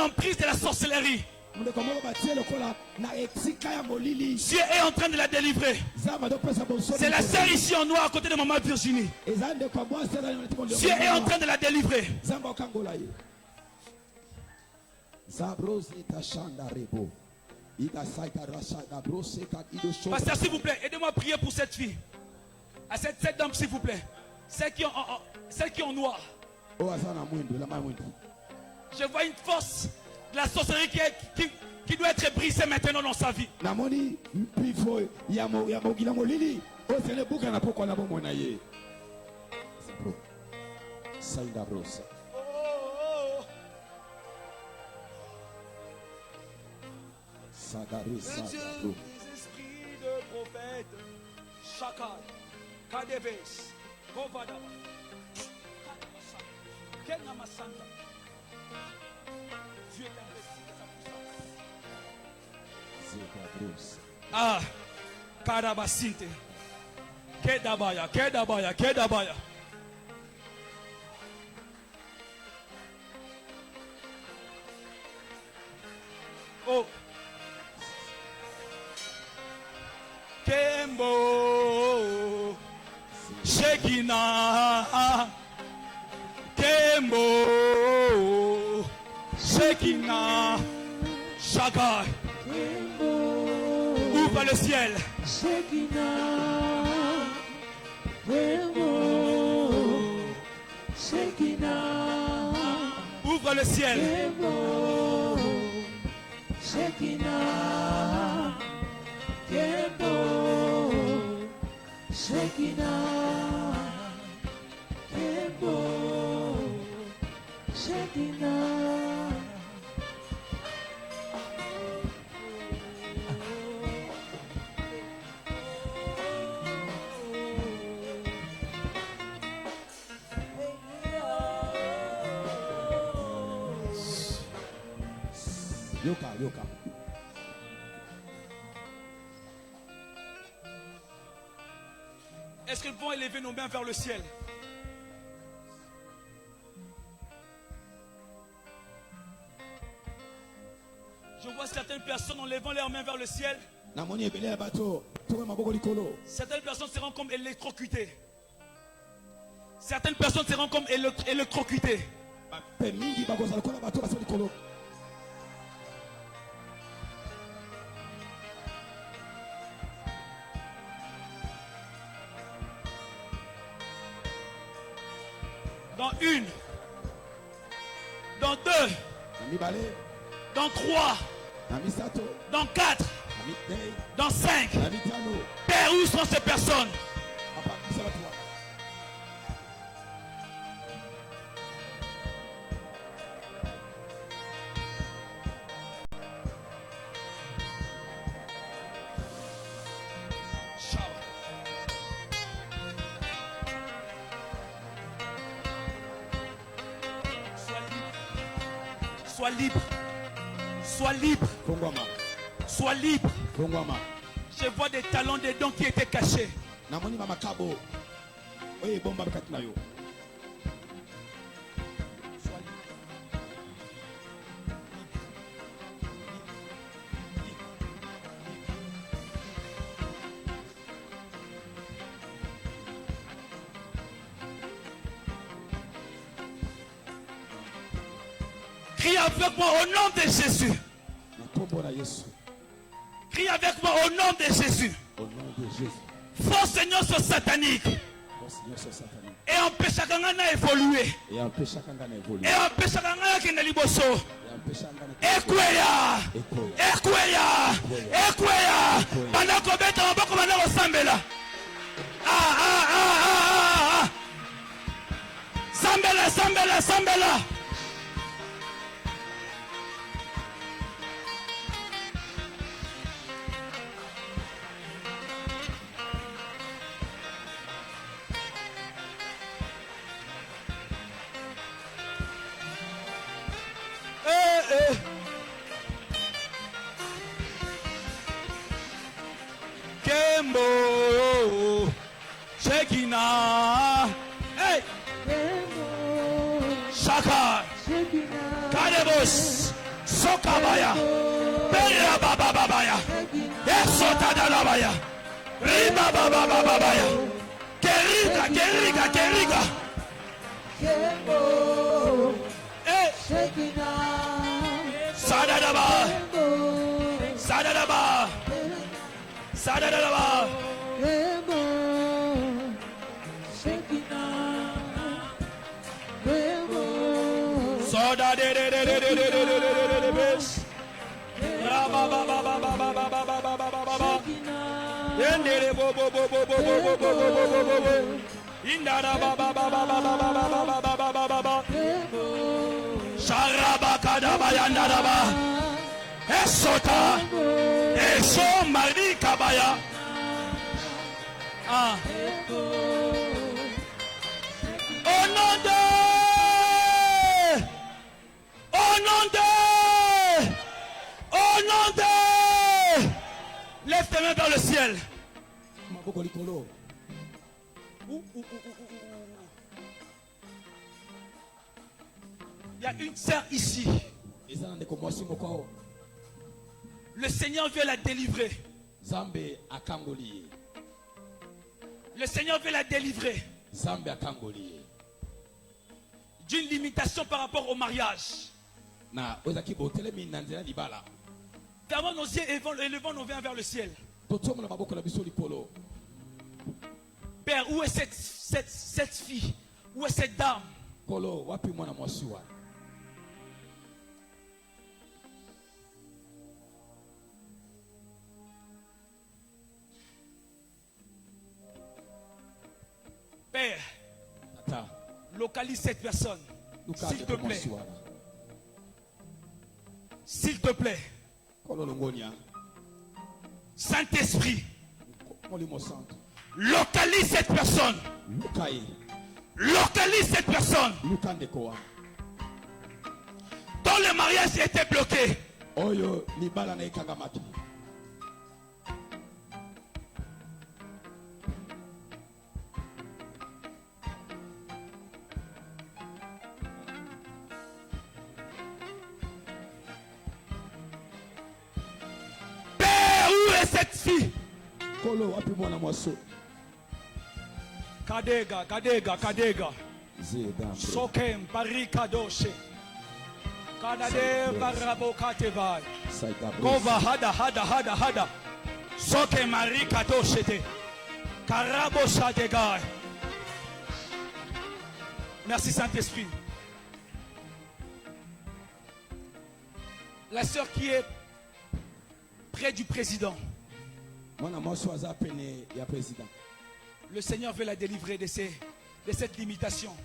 emprise de la sorcellerie. Dieu est en train de la délivrer. C'est la sœur ici en noir à côté de maman Virginie. Dieu est en train de la délivrer. Pasteur, s'il vous plaît, aidez-moi à prier pour cette fille. À cette dame, s'il vous plaît. Celle qui est en noir. Je vois une force de la sorcellerie qui doit être brisée maintenant dans sa vie. Esprits de prophète, Chakal, Kadeves, Kovadaba, Kenamasanta. Dieu t'investit de sa puissance. Ah, Karabasinte, Kedabaya, Kedabaya, Kedabaya. Oh. Kembo Shekina Kembo Shekina Shakai. Ouvre le ciel. Shekinah, Remo, Shekinah. Ouvre le ciel. Remo, Shekinah, Remo, Shekinah, Remo, Shekinah. Yoka, yoka. Est-ce qu'ils vont élever nos mains vers le ciel? Je vois certaines personnes en levant leurs mains vers le ciel. Certaines personnes seront comme électrocutées. Certaines personnes seront comme électrocutées. Dans une, dans deux, dans trois, dans quatre, dans cinq. Père, où sont ces personnes? Sois libre. Sois libre. Sois libre. Je vois des talents, des dons qui étaient cachés. Crie avec moi au nom de Jésus. Crie avec moi au nom de Jésus. Faux seigneur soit satanique. Et empêche à Kangana évoluer. Et empêche à Kangana qui n'est liboso. Ekweya. Ekweya. Ekweya. Banako beta maboko banako sambela. Sambela, sambela, sambela. Kembo, Shekinah, hey, Shaka, Kadebos, Sokabaya, Beria Baba Babaya, Esota Dalabaya, Riba Baba Babaya, Keriga, Keriga, Keriga, Kembo, hey, Shekinah, Sadadaba, Sadadaba, Sadadaba, Kembo, Shekinah, Kembo, Soda de Raba Baba Baba Baba Baba Baba Yendere bo bo bo bo bo bo bo bo bo bo bo bo Indara Baba Baba Baba Baba Baba Baba Baba Sharaba Kadaba Yandaraba Esota Eso Mari Kabaya Au nom de lève tes mains vers le ciel. Il y a une sœur ici. Le Seigneur veut la délivrer. Le Seigneur veut la délivrer d'une limitation par rapport au mariage. Fermons nos yeux et élevons nos mains vers le ciel. Père, où est cette fille? Où est cette dame? Père, localise cette personne. S'il te plaît. S'il te plaît. Saint-Esprit, localise cette personne. Localise cette personne. Dont le mariage était bloqué. Cette fille. Kadega. Sokem barikadoshe. Kadade barabokateva. Gova hada. Sokem marikadoshe te. Karabosha de gars. Merci Saint-Esprit. La sœur qui est près du président. Le Seigneur veut la délivrer de cette limitation.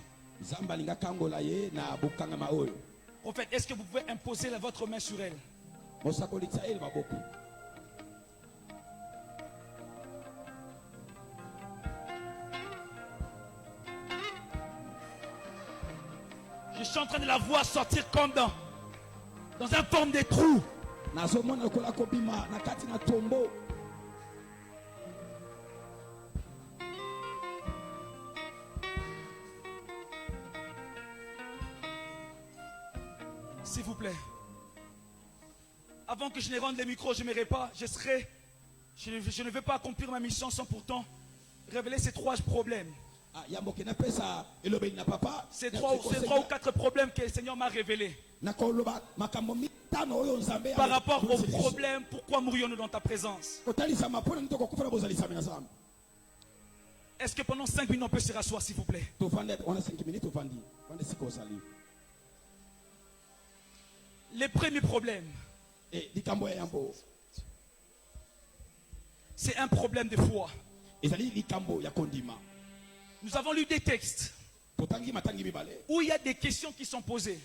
Prophète, est-ce que vous pouvez imposer votre main sur elle? Je suis en train de la voir sortir comme dans une forme de trou. S'il vous plaît. Avant que je ne rende les micros, je ne veux pas accomplir ma mission sans pourtant révéler ces 3 problèmes. C'est 3 ou 4 problèmes que le Seigneur m'a révélés. Par rapport aux problèmes, pourquoi mourions-nous dans ta présence? Est-ce que pendant 5 minutes on peut se rasseoir, s'il vous plaît? Les premiers problèmes, c'est un problème de foi. Nous avons lu des textes où il y a des questions qui sont posées.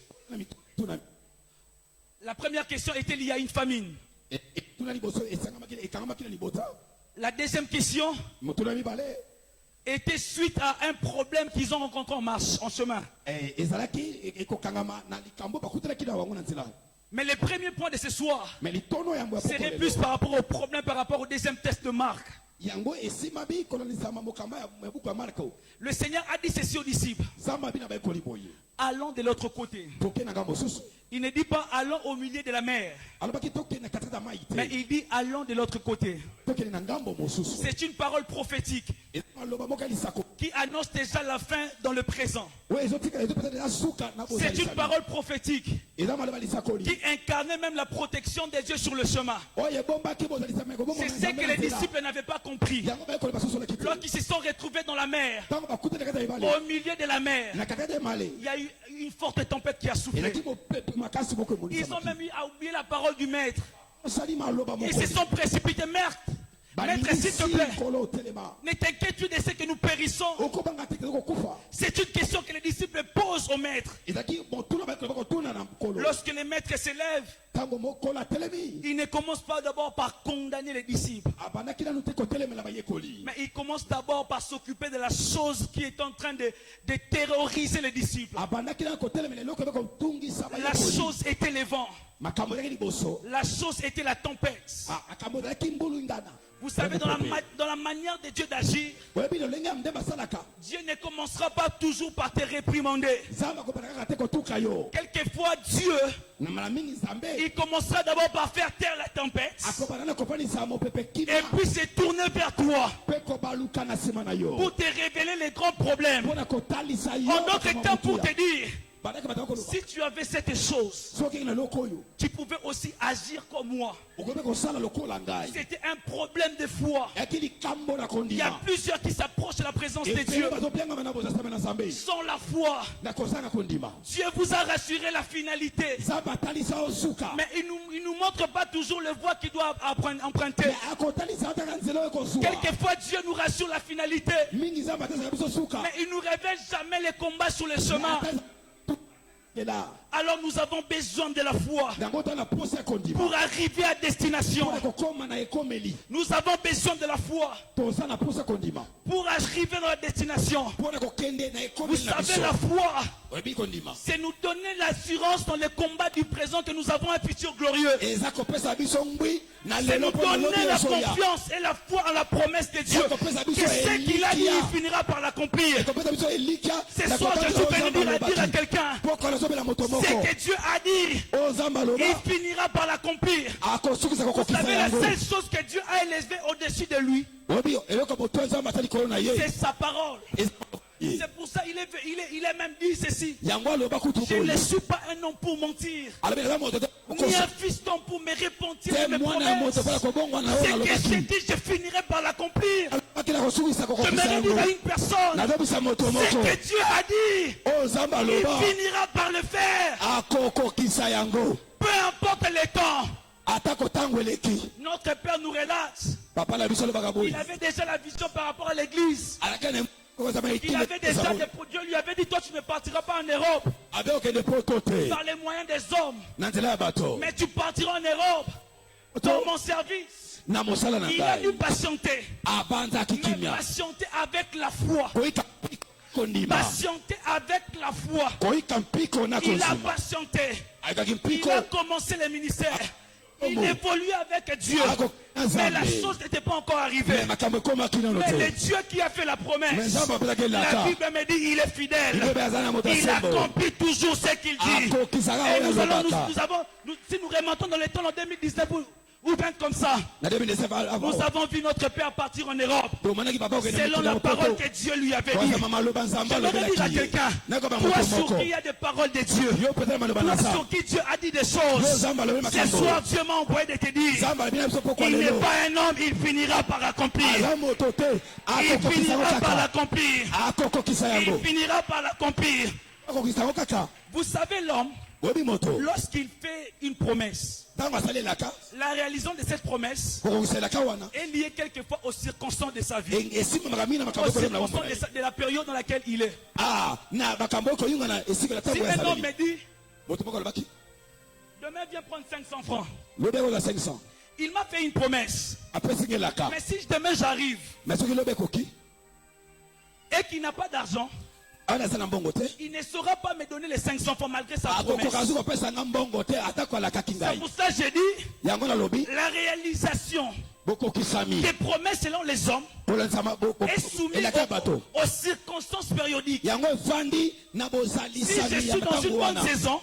La première question était liée à une famine. La deuxième question était suite à un problème qu'ils ont rencontré en chemin. Mais le premier point de ce soir serait plus par rapport au problème, par rapport au deuxième test de Marc. Le Seigneur a dit ceci aux disciples: allons de l'autre côté. Il ne dit pas allons au milieu de la mer, mais il dit allons de l'autre côté. C'est une parole prophétique qui annonce déjà la fin dans le présent. C'est une parole prophétique qui incarnait même la protection des dieux sur le chemin. C'est ce que les disciples n'avaient pas compris. Lorsqu'ils se sont retrouvés dans la mer, au milieu de la mer, il y a eu une forte tempête qui a soufflé. Ils ont même oublié la parole du maître. Ils se sont précipités. Maître, s'il te plaît, ne t'inquiète plus de ce que nous périssons. C'est une question que les disciples posent au maître. Lorsque le maître s'élève, il ne commence pas d'abord par condamner les disciples, mais il commence d'abord par s'occuper de la chose qui est en train de terroriser les disciples. La chose était le vent. La chose était la tempête. Vous savez, dans la manière de Dieu d'agir, Dieu ne commencera pas toujours par te réprimander. Quelquefois, Dieu, il commencera d'abord par faire taire la tempête et puis se tourner vers toi pour te révéler les grands problèmes. En d'autres temps, pour te dire Si tu avais cette chose, tu pouvais aussi agir comme moi. C'était un problème de foi. Il y a plusieurs qui s'approchent de la présence de Dieu sans la foi. Dieu vous a rassuré la finalité. Mais il nous montre pas toujours le voie qu'il doit emprunter. Quelquefois Dieu nous rassure la finalité, mais il nous révèle jamais les combats sur le chemin. Alors nous avons besoin de la foi pour arriver à destination. Nous avons besoin de la foi pour arriver dans la destination. Vous savez, la foi, c'est nous donner l'assurance dans le combat du présent que nous avons un futur glorieux. C'est nous donner la confiance et la foi en la promesse de Dieu. Que ce qu'il a dit, il finira par l'accomplir. Ce soir, je suis venu dire à quelqu'un, ce que Dieu a dit, il finira par l'accomplir. Vous savez, la seule chose que Dieu a élevée au-dessus de lui, c'est sa parole. C'est pour ça qu'il est même dit ceci: je ne suis pas un homme pour mentir, ni un fiston pour me repentir de mes promesses. Ce que j'ai dit, je finirai par l'accomplir. Je me dire à une personne, ce que Dieu a dit, il finira par le faire. Peu importe le temps. Notre Père nous relate. Il avait déjà la vision par rapport à l'église. Il avait déjà Dieu lui avait dit: toi tu ne partiras pas en Europe par les moyens des hommes, mais tu partiras en Europe dans mon service. Il a dû patienter, mais patienter avec la foi. Patienter avec la foi. Il a patienté. Il a commencé le ministère. Il évoluait avec Dieu. Mais la chose n'était pas encore arrivée. Mais le Dieu qui a fait la promesse, la Bible me dit, il est fidèle. Il accomplit toujours ce qu'il dit. Et nous avons, si nous remontons dans les temps en 2019 ou bien comme ça, nous avons vu notre Père partir en Europe selon la parole que Dieu lui avait dit. J'aimerais dire à quelqu'un, toi sur qui il y a des paroles de Dieu, toi sur qui Dieu a dit des choses, ce soir Dieu m'a envoyé de te dire, il n'est pas un homme, il finira par accomplir. Il finira par l'accomplir. Il finira par l'accomplir. Vous savez, l'homme, lorsqu'il fait une promesse, la réalisation de cette promesse est liée quelquefois aux circonstances de sa vie, aux circonstances de la période dans laquelle il est. Si un homme me dit, demain viens prendre 500 francs, il m'a fait une promesse, mais si demain j'arrive et qu'il n'a pas d'argent, il ne saura pas me donner les 500 francs malgré sa promesse. C'est pour ça que j'ai dit, la réalisation des promesses selon les hommes est soumise aux circonstances périodiques. Si je suis dans une bonne saison,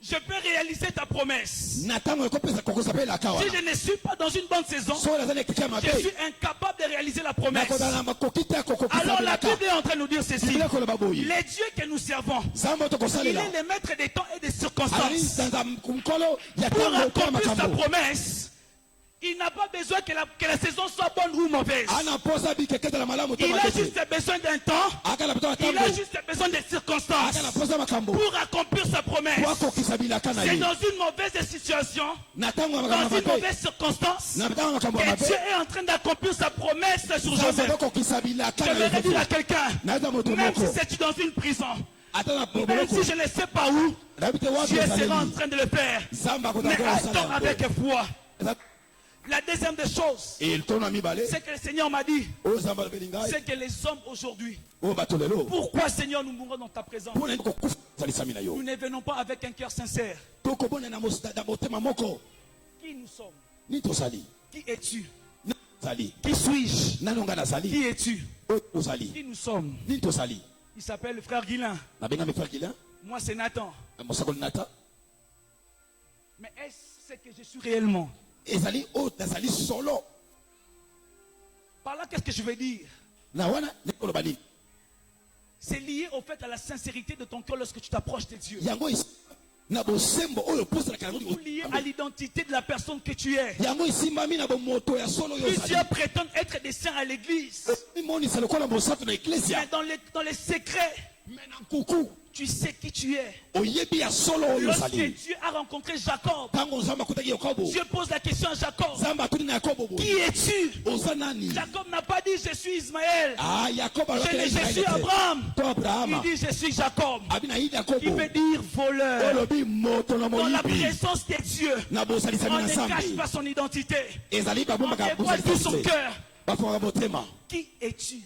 je peux réaliser ta promesse. Si je ne suis pas dans une bonne saison, je suis incapable de réaliser la promesse. Alors la Bible est en train de nous dire ceci: les dieux que nous servons, il est le maître des temps et des circonstances. Pour accomplir sa promesse, il n'a pas besoin que la saison soit bonne ou mauvaise. Il a juste besoin d'un temps. Il a juste besoin des circonstances pour accomplir sa promesse. C'est dans une mauvaise situation, dans une mauvaise circonstance, que Dieu est en train d'accomplir sa promesse sur Joseph. Je vais dire à quelqu'un, même si c'est dans une prison, même si je ne sais pas où, Dieu sera en train de le faire. Mais attends avec foi. La deuxième des choses, c'est que le Seigneur m'a dit, c'est que les hommes aujourd'hui, pourquoi Seigneur nous mourons dans ta présence? Nous ne venons pas avec un cœur sincère. Qui nous sommes? Qui es-tu? Qui suis-je? Qui es-tu? Qui nous sommes? Il s'appelle le frère Guilain. Moi c'est Nathan. Mais est-ce que je suis réellement? Par là, qu'est-ce que je veux dire? C'est lié au fait à la sincérité de ton cœur lorsque tu t'approches de Dieu. Lié à l'identité de la personne que tu es. Plusieurs prétendent être des saints à l'église. Mais dans les secrets, tu sais qui tu es. Lorsque Dieu a rencontré Jacob, Dieu pose la question à Jacob. Qui es-tu? Jacob n'a pas dit je suis Ismaël. Je suis Abraham. Il dit je suis Jacob. Qui veut dire voleur. Dans la présence de Dieu, on ne cache pas son identité. On dévoile tout son cœur. Qui es-tu?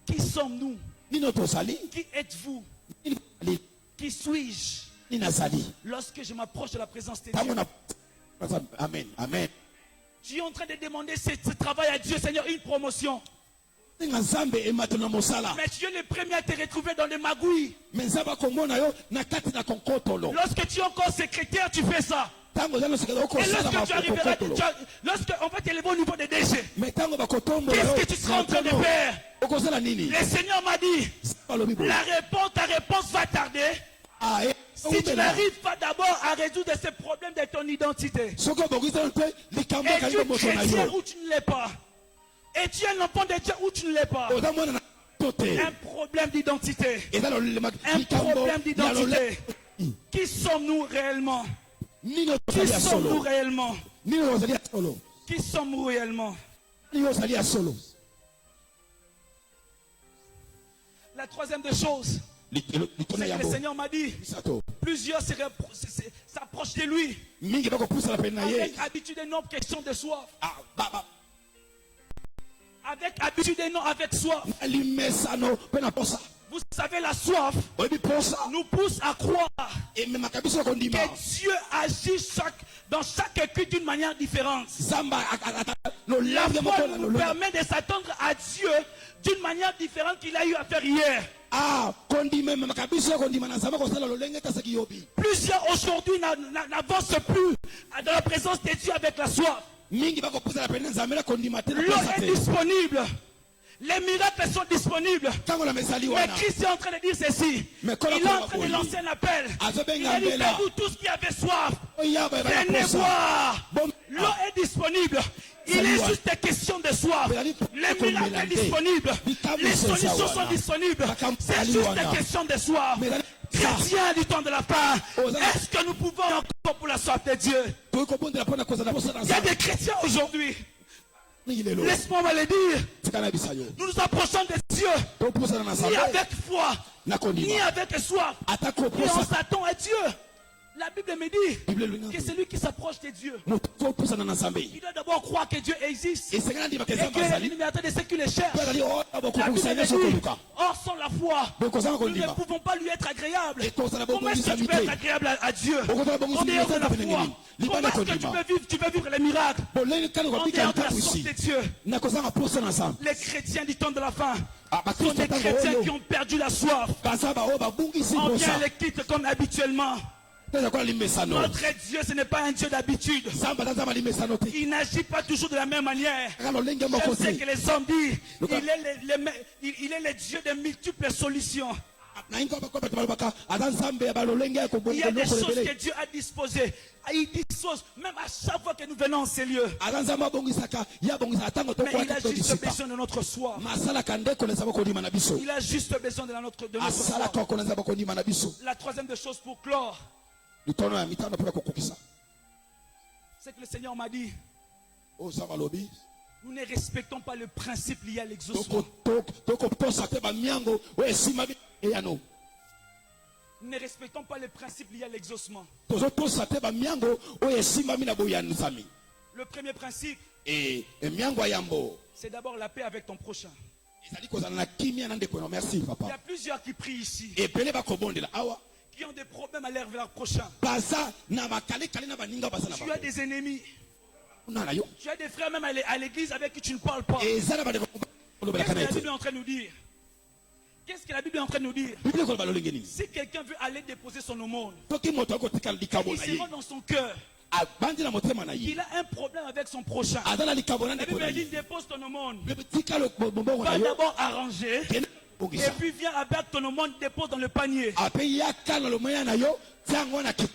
Qui sommes-nous? Qui êtes-vous? Qui suis-je? Lorsque je m'approche de la présence de Dieu. Amen. Amen. Tu es en train de demander ce travail à Dieu, Seigneur, une promotion. Mais tu es le premier à te retrouver dans les magouilles. Lorsque tu es encore secrétaire, tu fais ça. Et lorsque tu arriveras, lorsque on va t'élever au niveau des déchets, qu'est-ce que tu seras en train de faire? Le Seigneur m'a dit, ta réponse va tarder. Si tu n'arrives pas d'abord à résoudre ces problèmes de ton identité, et tu es chrétien ou tu ne l'es pas, et tu es un enfant de Dieu ou tu ne l'es pas, un problème d'identité. Un problème d'identité. Qui sommes-nous réellement? Qui sommes-nous réellement? Qui sommes-nous réellement? La troisième des choses, c'est que le Seigneur m'a dit, plusieurs s'approchent de lui avec habitude et non question de soif. Avec habitude et non avec soif. Vous savez, la soif nous pousse à croire que Dieu agit dans chaque culte d'une manière différente. La foi nous permet de s'attendre à Dieu d'une manière différente qu'il a eu à faire hier. Plusieurs aujourd'hui n'avancent plus dans la présence de Dieu avec la soif. L'eau est disponible. Les miracles sont disponibles. Mais Christ est en train de dire ceci. Il est en train de lancer un appel. Il a dit, vous tous qui avez soif, venez boire. L'eau est disponible. Il est juste question de soif. Les miracles sont disponibles. Les solutions sont disponibles. C'est juste question de soif. Chrétiens du temps de la fin, est-ce que nous pouvons encore pour la soif de Dieu? Il y a des chrétiens aujourd'hui. Laisse-moi me le dire. Nous nous approchons de Dieu ni avec foi, ni avec soif. Et on s'attend à Dieu. La Bible me dit que celui qui s'approche de Dieu, il doit d'abord croire que Dieu existe et qu'il est l'illuminateur de ceux qui le cherchent. La Bible me dit, or sans la foi, nous ne pouvons pas lui être agréables. Comment est-ce que tu peux être agréable à Dieu en dehors de la foi? Comment est-ce que tu veux vivre les miracles en dehors de la sorte de Dieu? Les chrétiens du temps de la fin sont des chrétiens qui ont perdu la soif. On vient les quitte comme habituellement. Notre Dieu, ce n'est pas un Dieu d'habitude. Il n'agit pas toujours de la même manière. Je sais que les hommes disent il est le Dieu de multiples solutions. Il y a des choses que Dieu a disposées. Il dispose même à chaque fois que nous venons en ces lieux. Mais il a juste besoin de notre soif. Il a juste besoin de notre soif. La troisième des choses pour clore, c'est que le Seigneur m'a dit, nous ne respectons pas le principe lié à l'exaucement. Nous ne respectons pas le principe lié à l'exaucement. Le premier principe, c'est d'abord la paix avec ton prochain. Il y a plusieurs qui prient ici, qui ont des problèmes à l'air vers leur prochain. Tu as des ennemis. Tu as des frères même à l'église avec qui tu ne parles pas. Qu'est-ce que la Bible est en train de nous dire? Qu'est-ce que la Bible est en train de nous dire? Si quelqu'un veut aller déposer son aumône, il se rend dans son cœur. Il a un problème avec son prochain. La Bible dit dépose ton aumône. Va d'abord arranger Et puis viens avec ton aumône, dépose dans le panier.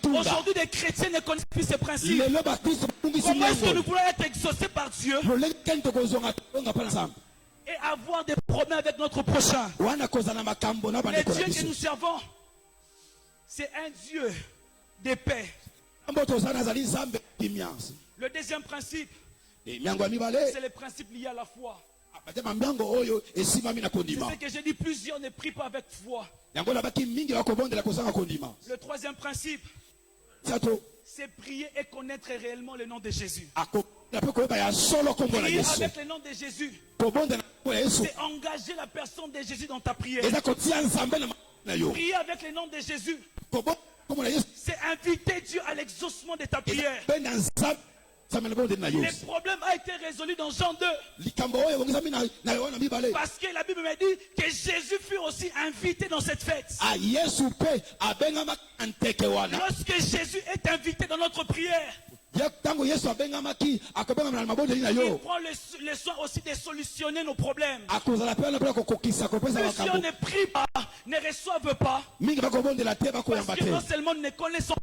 Aujourd'hui, les chrétiens ne connaissent plus ces principes. Comment est-ce que nous voulons être exaucés par Dieu et avoir des problèmes avec notre prochain? Le Dieu que nous servons, c'est un Dieu de paix. Le deuxième principe, c'est le principe lié à la foi. C'est ce que j'ai dit, plusieurs ne prient pas avec foi. Le troisième principe, c'est prier et connaître réellement le nom de Jésus. Prier avec le nom de Jésus, c'est engager la personne de Jésus dans ta prière. Prier avec le nom de Jésus, c'est inviter Dieu à l'exaucement de ta prière. Le problème a été résolu dans Jean 2. Parce que la Bible me dit que Jésus fut aussi invité dans cette fête. Lorsque Jésus est invité dans notre prière, il prend le soin aussi de solutionner nos problèmes. Plusieurs ne prient pas, ne reçoivent pas, parce que non seulement nous ne connaissons